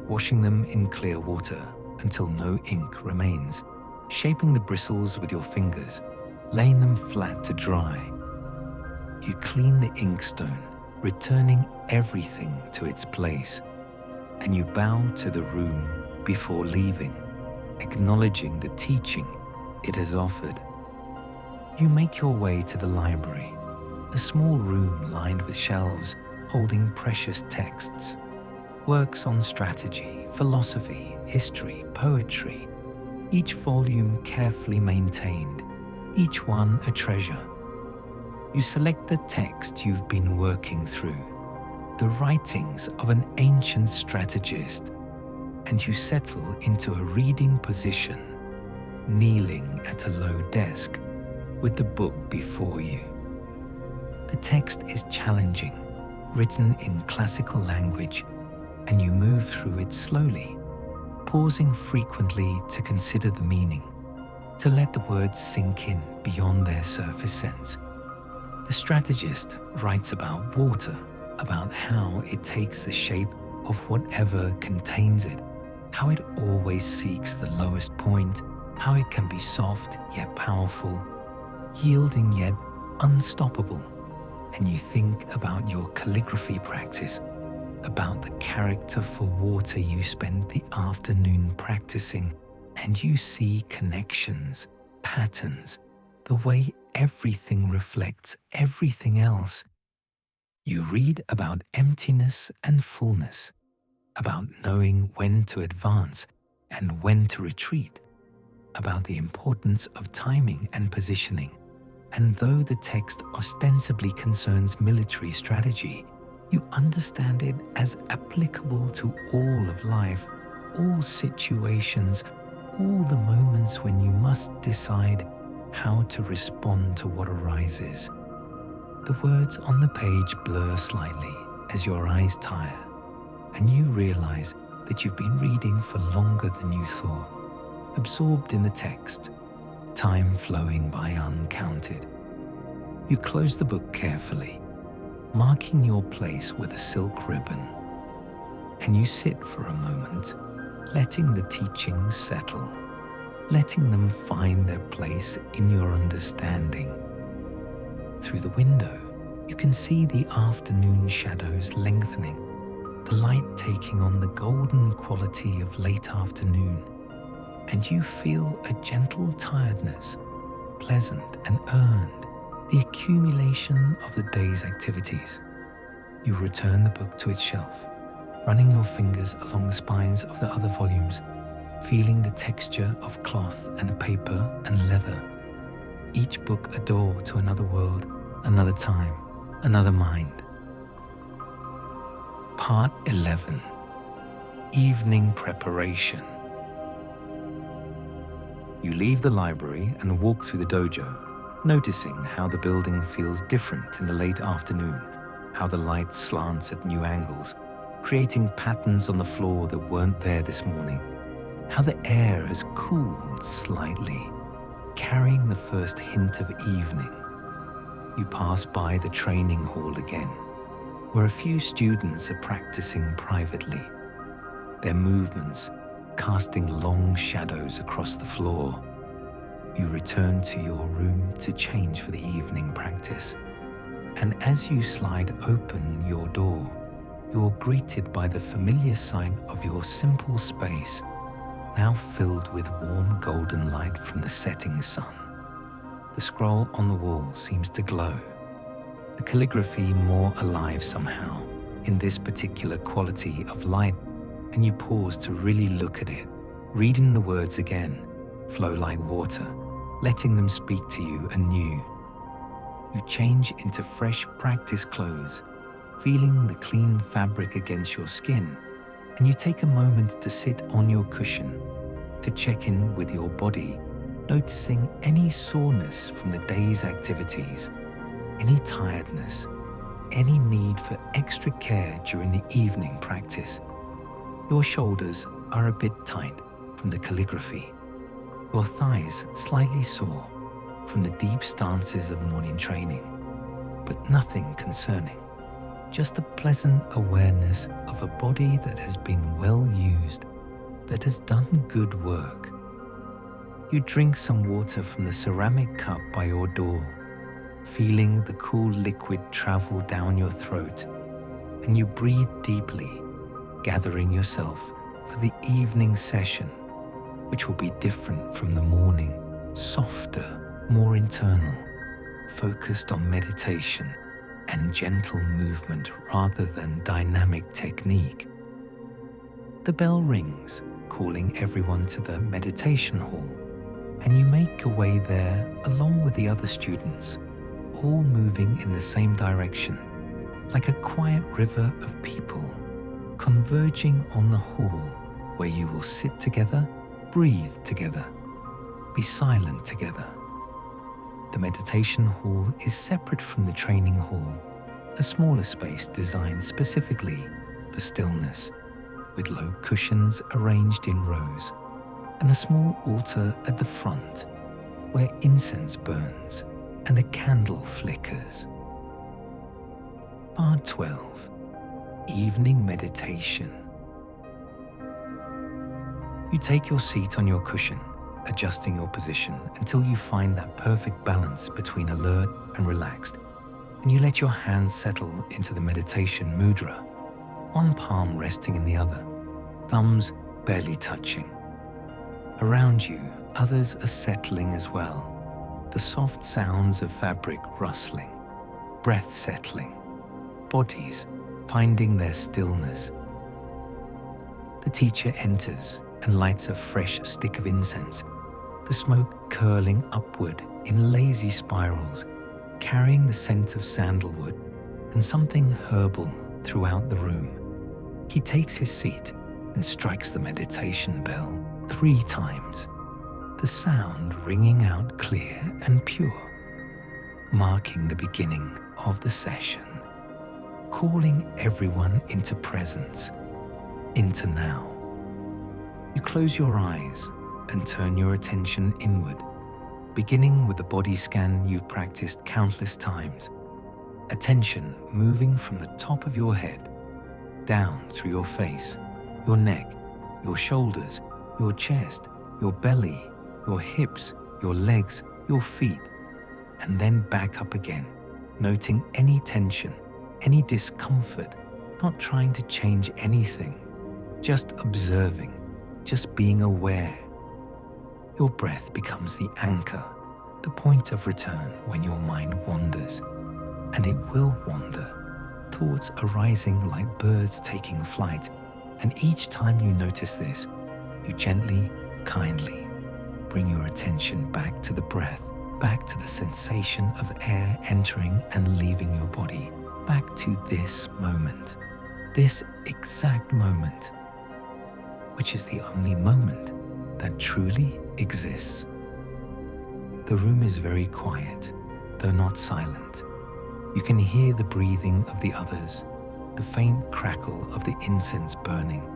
washing them in clear water until no ink remains, shaping the bristles with your fingers, laying them flat to dry. You clean the inkstone, returning everything to its place, and you bow to the room before leaving, acknowledging the teaching it has offered. You make your way to the library, a small room lined with shelves holding precious texts, works on strategy, philosophy, history, poetry, each volume carefully maintained, each one a treasure. You select the text you've been working through, the writings of an ancient strategist, and you settle into a reading position, kneeling at a low desk with the book before you. The text is challenging, written in classical language, and you move through it slowly, pausing frequently to consider the meaning, to let the words sink in beyond their surface sense. The strategist writes about water, about how it takes the shape of whatever contains it, how it always seeks the lowest point, how it can be soft yet powerful, yielding yet unstoppable. And you think about your calligraphy practice, about the character for water you spend the afternoon practicing, and you see connections, patterns, the way everything reflects everything else. You read about emptiness and fullness, about knowing when to advance and when to retreat, about the importance of timing and positioning. And though the text ostensibly concerns military strategy, you understand it as applicable to all of life, all situations, all the moments when you must decide how to respond to what arises. The words on the page blur slightly as your eyes tire, and you realize that you've been reading for longer than you thought, absorbed in the text, time flowing by uncounted. You close the book carefully, marking your place with a silk ribbon, and you sit for a moment, letting the teachings settle, letting them find their place in your understanding. Through the window, you can see the afternoon shadows lengthening, the light taking on the golden quality of late afternoon, and you feel a gentle tiredness, pleasant and earned, the accumulation of the day's activities. You return the book to its shelf, running your fingers along the spines of the other volumes, feeling the texture of cloth and paper and leather. Each book a door to another world, another time, another mind. Part 11. Evening Preparation. You leave the library and walk through the dojo, noticing how the building feels different in the late afternoon, how the light slants at new angles, creating patterns on the floor that weren't there this morning, how the air has cooled slightly, carrying the first hint of evening. You pass by the training hall again, where a few students are practicing privately, their movements casting long shadows across the floor. You return to your room to change for the evening practice, and as you slide open your door, you're greeted by the familiar sight of your simple space, now filled with warm golden light from the setting sun. The scroll on the wall seems to glow, the calligraphy more alive somehow in this particular quality of light, and you pause to really look at it, reading the words again, flow like water, letting them speak to you anew. You change into fresh practice clothes, feeling the clean fabric against your skin, and you take a moment to sit on your cushion, to check in with your body, noticing any soreness from the day's activities, any tiredness, any need for extra care during the evening practice. Your shoulders are a bit tight from the calligraphy, your thighs slightly sore from the deep stances of morning training, but nothing concerning, just a pleasant awareness of a body that has been well used, that has done good work. You drink some water from the ceramic cup by your door, feeling the cool liquid travel down your throat, and you breathe deeply, gathering yourself for the evening session, which will be different from the morning, softer, more internal, focused on meditation and gentle movement rather than dynamic technique. The bell rings, calling everyone to the meditation hall, and you make your way there along with the other students, all moving in the same direction, like a quiet river of people converging on the hall where you will sit together, breathe together, be silent together. The meditation hall is separate from the training hall, a smaller space designed specifically for stillness, with low cushions arranged in rows, and a small altar at the front, where incense burns and a candle flickers. Part 12. Evening Meditation. You take your seat on your cushion, adjusting your position until you find that perfect balance between alert and relaxed, and you let your hands settle into the meditation mudra, one palm resting in the other, thumbs barely touching. Around you, others are settling as well, the soft sounds of fabric rustling, breath settling, bodies finding their stillness. The teacher enters and lights a fresh stick of incense, the smoke curling upward in lazy spirals, carrying the scent of sandalwood and something herbal throughout the room. He takes his seat and strikes the meditation bell 3 times, the sound ringing out clear and pure, marking the beginning of the session, calling everyone into presence, into now. You close your eyes and turn your attention inward, beginning with the body scan you've practiced countless times, attention moving from the top of your head, down through your face, your neck, your shoulders, your chest, your belly, your hips, your legs, your feet, and then back up again, noting any tension, any discomfort, not trying to change anything, just observing, just being aware. Your breath becomes the anchor, the point of return when your mind wanders, and it will wander, thoughts arising like birds taking flight, and each time you notice this, you gently, kindly bring your attention back to the breath, back to the sensation of air entering and leaving your body, back to this moment, this exact moment, which is the only moment that truly exists. The room is very quiet, though not silent. You can hear the breathing of the others, the faint crackle of the incense burning,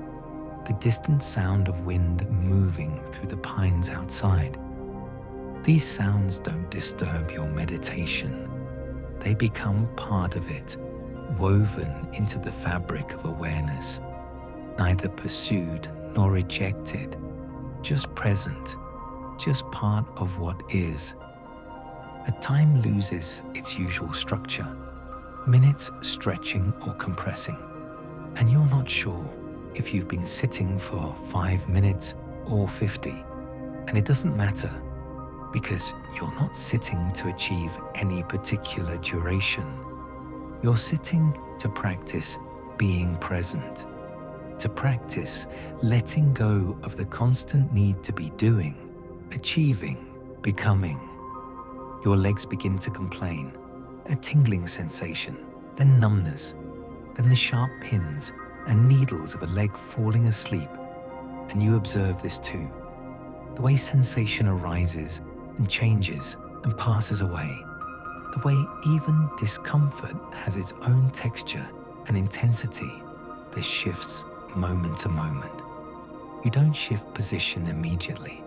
the distant sound of wind moving through the pines outside. These sounds don't disturb your meditation. They become part of it, woven into the fabric of awareness, neither pursued nor rejected, just present, just part of what is. A time loses its usual structure, minutes stretching or compressing, and you're not sure if you've been sitting for 5 minutes or 50, and it doesn't matter because you're not sitting to achieve any particular duration. You're sitting to practice being present, to practice letting go of the constant need to be doing, achieving, becoming. Your legs begin to complain, a tingling sensation, then numbness, then the sharp pins and needles of a leg falling asleep, and you observe this too, the way sensation arises and changes and passes away, the way even discomfort has its own texture and intensity that shifts moment to moment. You don't shift position immediately,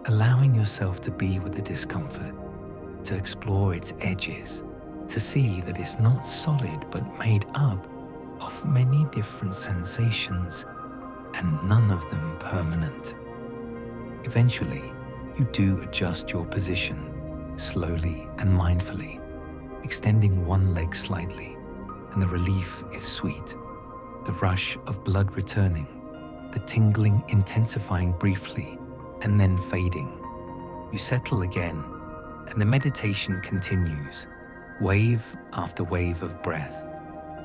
allowing yourself to be with the discomfort, to explore its edges, to see that it's not solid but made up of many different sensations, and none of them permanent. Eventually, you do adjust your position, slowly and mindfully, extending one leg slightly, and the relief is sweet. The rush of blood returning, the tingling intensifying briefly and then fading. You settle again, and the meditation continues, wave after wave of breath,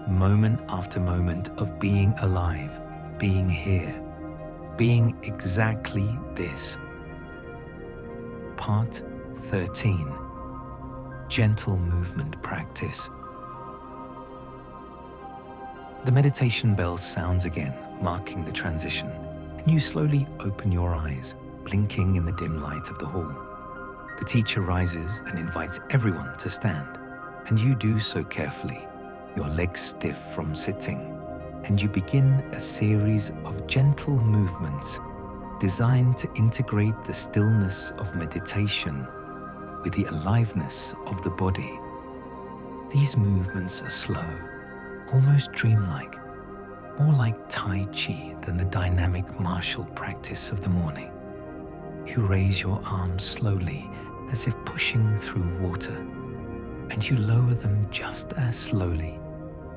moment after moment of being alive, being here, being exactly this. Part 13. Gentle movement practice. The meditation bell sounds again, marking the transition, and you slowly open your eyes, blinking in the dim light of the hall. The teacher rises and invites everyone to stand, and you do so carefully, your legs stiff from sitting, and you begin a series of gentle movements designed to integrate the stillness of meditation with the aliveness of the body. These movements are slow, almost dreamlike, more like Tai Chi than the dynamic martial practice of the morning. You raise your arms slowly as if pushing through water, and you lower them just as slowly,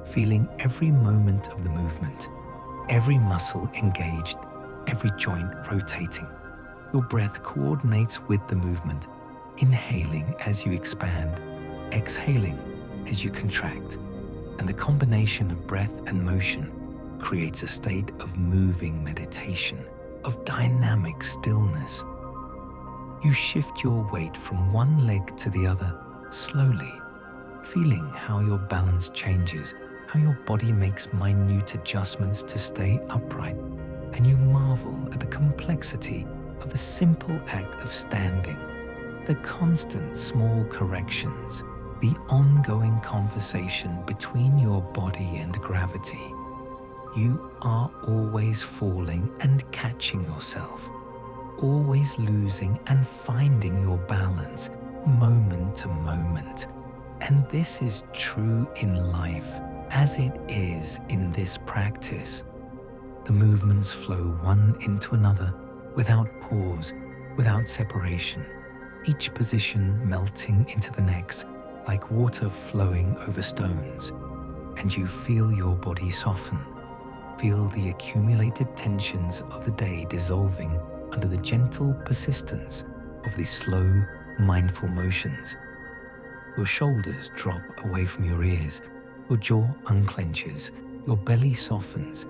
feeling every moment of the movement, every muscle engaged, every joint rotating. Your breath coordinates with the movement, inhaling as you expand, exhaling as you contract, and the combination of breath and motion creates a state of moving meditation, of dynamic stillness. You shift your weight from one leg to the other slowly, feeling how your balance changes, how your body makes minute adjustments to stay upright, and you marvel at the complexity of the simple act of standing, the constant small corrections, the ongoing conversation between your body and gravity. You are always falling and catching yourself, always losing and finding your balance moment to moment. And this is true in life as it is in this practice. The movements flow one into another without pause, without separation, each position melting into the next like water flowing over stones. And you feel your body soften, feel the accumulated tensions of the day dissolving under the gentle persistence of these slow, mindful motions. Your shoulders drop away from your ears, your jaw unclenches, your belly softens,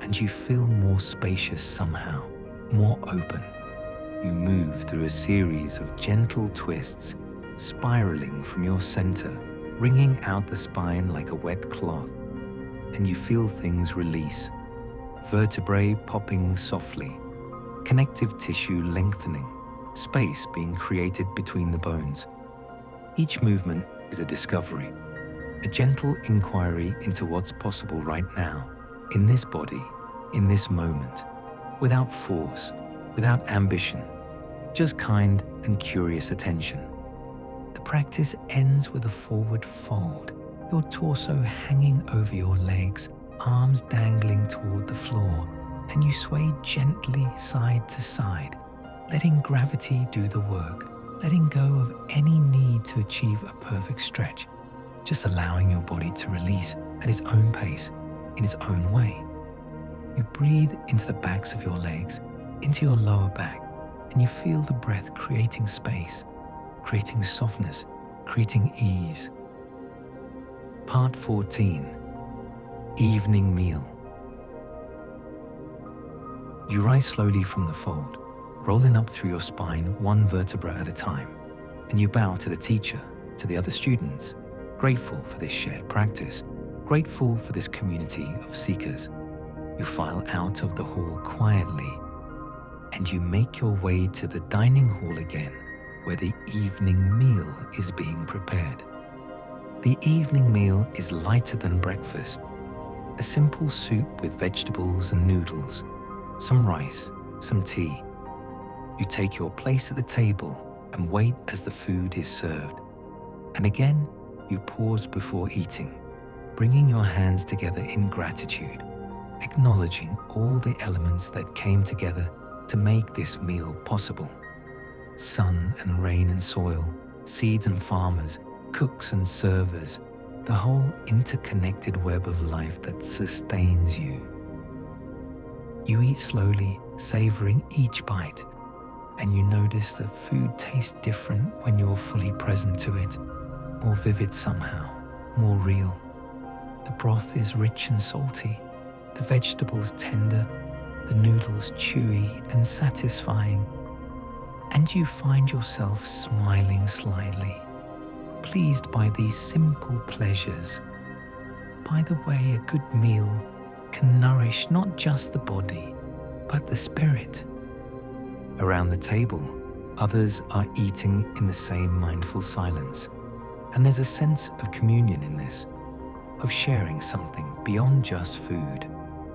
and you feel more spacious somehow, more open. You move through a series of gentle twists, spiraling from your center, wringing out the spine like a wet cloth, and you feel things release, vertebrae popping softly, connective tissue lengthening, space being created between the bones. Each movement is a discovery, a gentle inquiry into what's possible right now, in this body, in this moment, without force, without ambition, just kind and curious attention. The practice ends with a forward fold, your torso hanging over your legs, arms dangling toward the floor, and you sway gently side to side, letting gravity do the work, letting go of any need to achieve a perfect stretch, just allowing your body to release at its own pace, in its own way. You breathe into the backs of your legs, into your lower back, and you feel the breath creating space, creating softness, creating ease. Part 14. Evening Meal. You rise slowly from the fold, rolling up through your spine one vertebra at a time, and you bow to the teacher, to the other students, grateful for this shared practice, grateful for this community of seekers. You file out of the hall quietly, and you make your way to the dining hall again, where the evening meal is being prepared. The evening meal is lighter than breakfast, a simple soup with vegetables and noodles, some rice, some tea. You take your place at the table and wait as the food is served. And again, you pause before eating, bringing your hands together in gratitude, acknowledging all the elements that came together to make this meal possible. Sun and rain and soil, seeds and farmers, cooks and servers, the whole interconnected web of life that sustains you. You eat slowly, savoring each bite, and you notice that food tastes different when you're fully present to it, more vivid somehow, more real. The broth is rich and salty, the vegetables tender, the noodles chewy and satisfying, and you find yourself smiling slightly, pleased by these simple pleasures. By the way, a good meal can nourish not just the body, but the spirit. Around the table, others are eating in the same mindful silence, and there's a sense of communion in this, of sharing something beyond just food,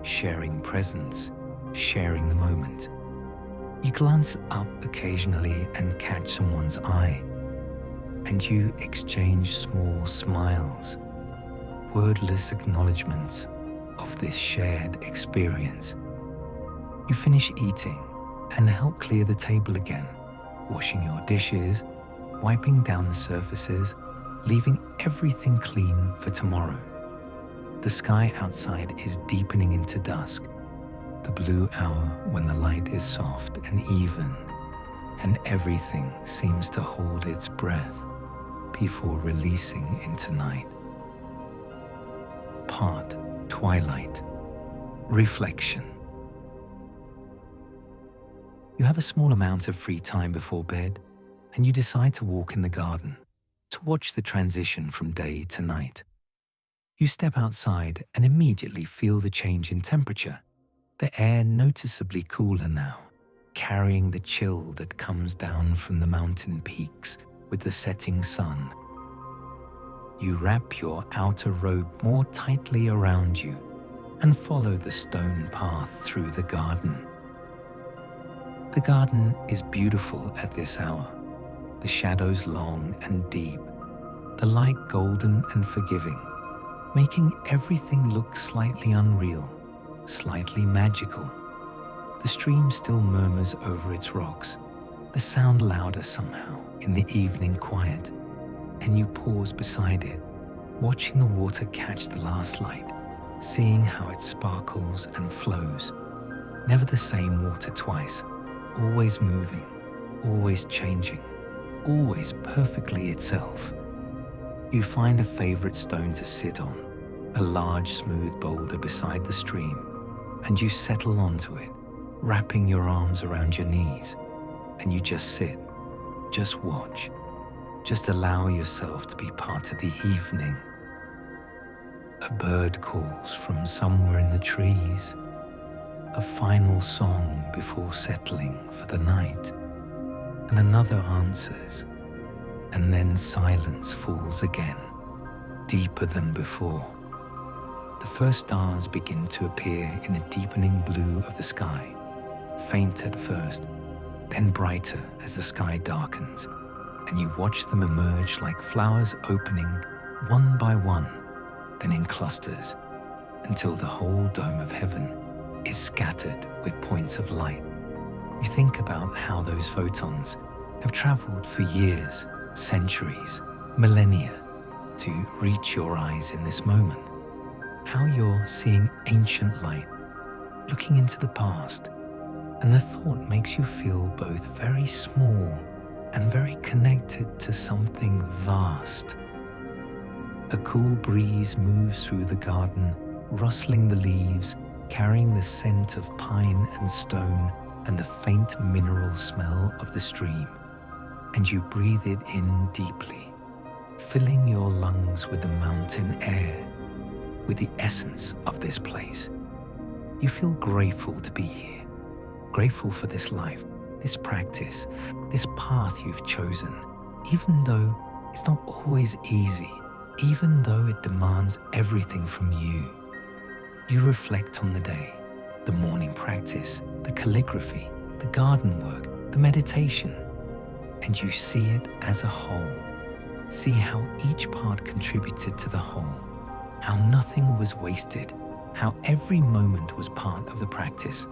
sharing presence, sharing the moment. You glance up occasionally and catch someone's eye. and you exchange small smiles, wordless acknowledgements of this shared experience. You finish eating and help clear the table again, washing your dishes, wiping down the surfaces, leaving everything clean for tomorrow. The sky outside is deepening into dusk, the blue hour when the light is soft and even, and everything seems to hold its breath before releasing into night. Part Twilight. Reflection. You have a small amount of free time before bed, and you decide to walk in the garden to watch the transition from day to night. You step outside and immediately feel the change in temperature, the air noticeably cooler now, carrying the chill that comes down from the mountain peaks with the setting sun. You wrap your outer robe more tightly around you and follow the stone path through the garden. The garden is beautiful at this hour, the shadows long and deep, the light golden and forgiving, making everything look slightly unreal, slightly magical. The stream still murmurs over its rocks, the sound louder somehow in the evening quiet, and you pause beside it, watching the water catch the last light, seeing how it sparkles and flows. Never the same water twice, always moving, always changing, always perfectly itself. You find a favorite stone to sit on, a large smooth boulder beside the stream, and you settle onto it, wrapping your arms around your knees, and you just sit, just watch, just allow yourself to be part of the evening. A bird calls from somewhere in the trees, a final song before settling for the night, and another answers, and then silence falls again, deeper than before. The first stars begin to appear in the deepening blue of the sky, faint at first, then brighter as the sky darkens, and you watch them emerge like flowers opening one by one, then in clusters, until the whole dome of heaven is scattered with points of light. You think about how those photons have traveled for years, centuries, millennia to reach your eyes in this moment. How you're seeing ancient light, looking into the past, and the thought makes you feel both very small and very connected to something vast. A cool breeze moves through the garden, rustling the leaves, carrying the scent of pine and stone and the faint mineral smell of the stream, and you breathe it in deeply, filling your lungs with the mountain air, with the essence of this place. You feel grateful to be here, grateful for this life, this practice, this path you've chosen, even though it's not always easy, even though it demands everything from you. You reflect on the day, the morning practice, the calligraphy, the garden work, the meditation, and you see it as a whole. See how each part contributed to the whole, how nothing was wasted, how every moment was part of the practice.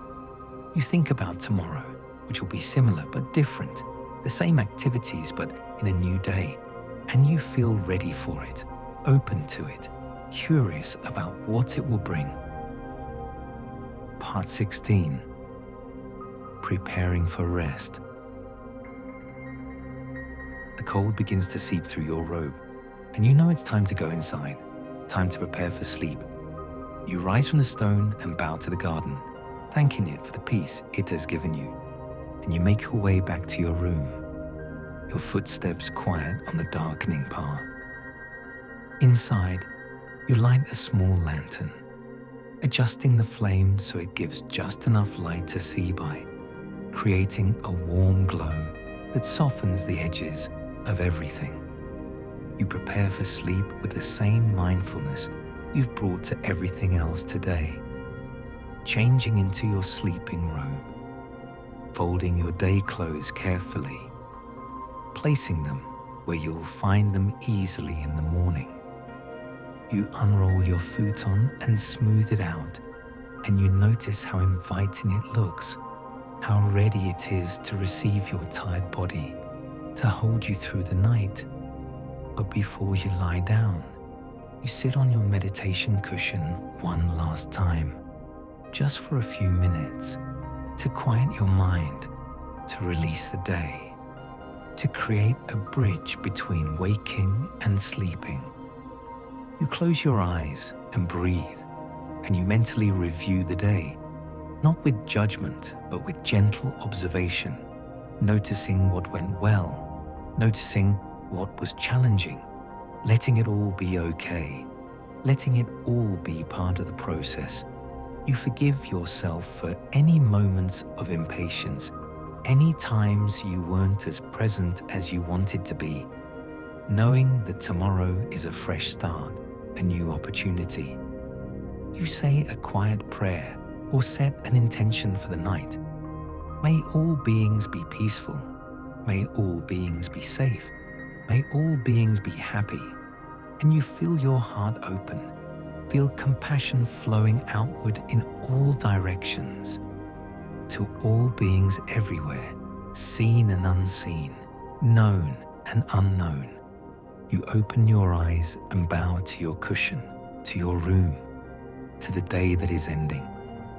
You think about tomorrow, which will be similar but different, the same activities but in a new day, and you feel ready for it, open to it, curious about what it will bring. Part 16. Preparing for rest. The cold begins to seep through your robe, and you know it's time to go inside, time to prepare for sleep. You rise from the stone and bow to the garden, thanking it for the peace it has given you, and you make your way back to your room, your footsteps quiet on the darkening path. Inside, you light a small lantern, adjusting the flame so it gives just enough light to see by, creating a warm glow that softens the edges of everything. You prepare for sleep with the same mindfulness you've brought to everything else today, changing into your sleeping robe, folding your day clothes carefully, placing them where you'll find them easily in the morning. You unroll your futon and smooth it out, and you notice how inviting it looks, how ready it is to receive your tired body, to hold you through the night. But before you lie down, you sit on your meditation cushion one last time, just for a few minutes, to quiet your mind, to release the day, to create a bridge between waking and sleeping. You close your eyes and breathe, and you mentally review the day, not with judgment, but with gentle observation, noticing what went well, noticing what was challenging, letting it all be okay, letting it all be part of the process. You forgive yourself for any moments of impatience, any times you weren't as present as you wanted to be, knowing that tomorrow is a fresh start, a new opportunity. You say a quiet prayer or set an intention for the night. May all beings be peaceful. May all beings be safe. May all beings be happy. And you feel your heart open. Feel compassion flowing outward in all directions. To all beings everywhere, seen and unseen, known and unknown. You open your eyes and bow to your cushion, to your room, to the day that is ending,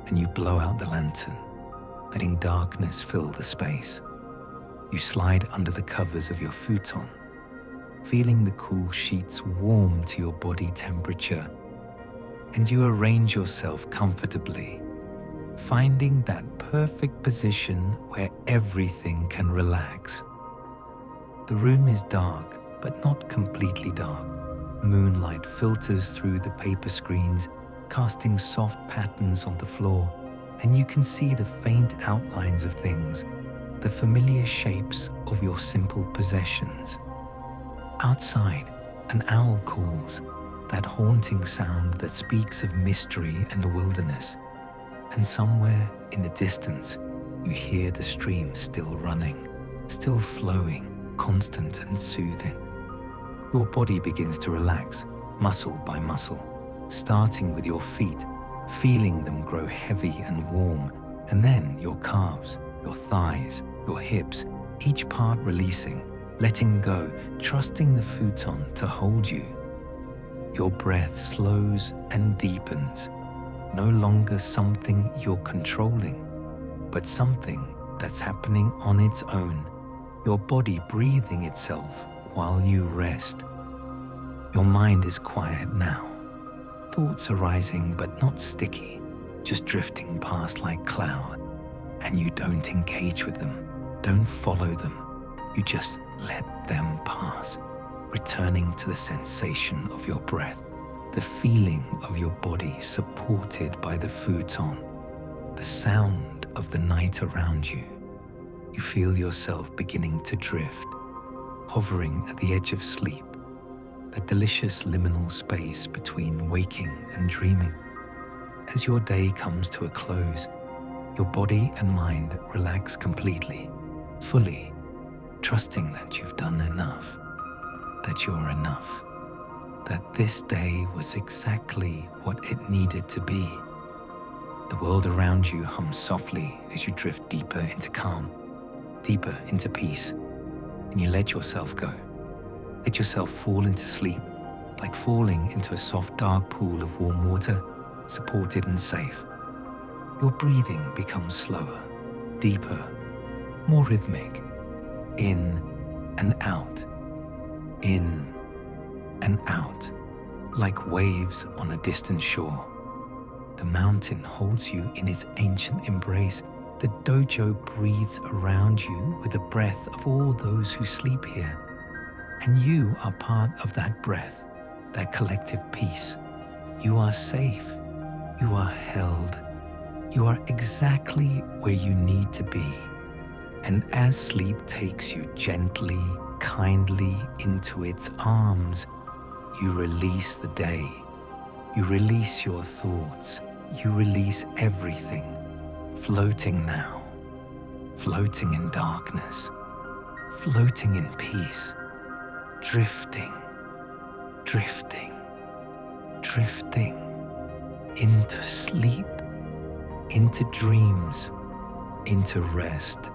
and you blow out the lantern, letting darkness fill the space. You slide under the covers of your futon, feeling the cool sheets warm to your body temperature, and you arrange yourself comfortably, finding that perfect position where everything can relax. The room is dark, but not completely dark. Moonlight filters through the paper screens, casting soft patterns on the floor, and you can see the faint outlines of things, the familiar shapes of your simple possessions. Outside, an owl calls, that haunting sound that speaks of mystery and wilderness. And somewhere in the distance, you hear the stream still running, still flowing, constant and soothing. Your body begins to relax, muscle by muscle, starting with your feet, feeling them grow heavy and warm, and then your calves, your thighs, your hips, each part releasing, letting go, trusting the futon to hold you. Your breath slows and deepens, no longer something you're controlling, but something that's happening on its own, your body breathing itself while you rest. Your mind is quiet now. Thoughts arising but not sticky, just drifting past like cloud, and you don't engage with them, don't follow them, you just let them pass, returning to the sensation of your breath, the feeling of your body supported by the futon, the sound of the night around you. You feel yourself beginning to drift, hovering at the edge of sleep, that delicious liminal space between waking and dreaming. As your day comes to a close, your body and mind relax completely, fully, trusting that you've done enough, that you're enough, that this day was exactly what it needed to be. The world around you hums softly as you drift deeper into calm, deeper into peace, and you let yourself go. Let yourself fall into sleep, like falling into a soft, dark pool of warm water, supported and safe. Your breathing becomes slower, deeper, more rhythmic, in and out, in and out, like waves on a distant shore. The mountain holds you in its ancient embrace. The dojo breathes around you with the breath of all those who sleep here. And you are part of that breath, that collective peace. You are safe. You are held. You are exactly where you need to be. And as sleep takes you gently, kindly into its arms, you release the day. You release your thoughts. You release everything. Floating now. Floating in darkness. Floating in peace. drifting, drifting, drifting into sleep, into dreams, into rest.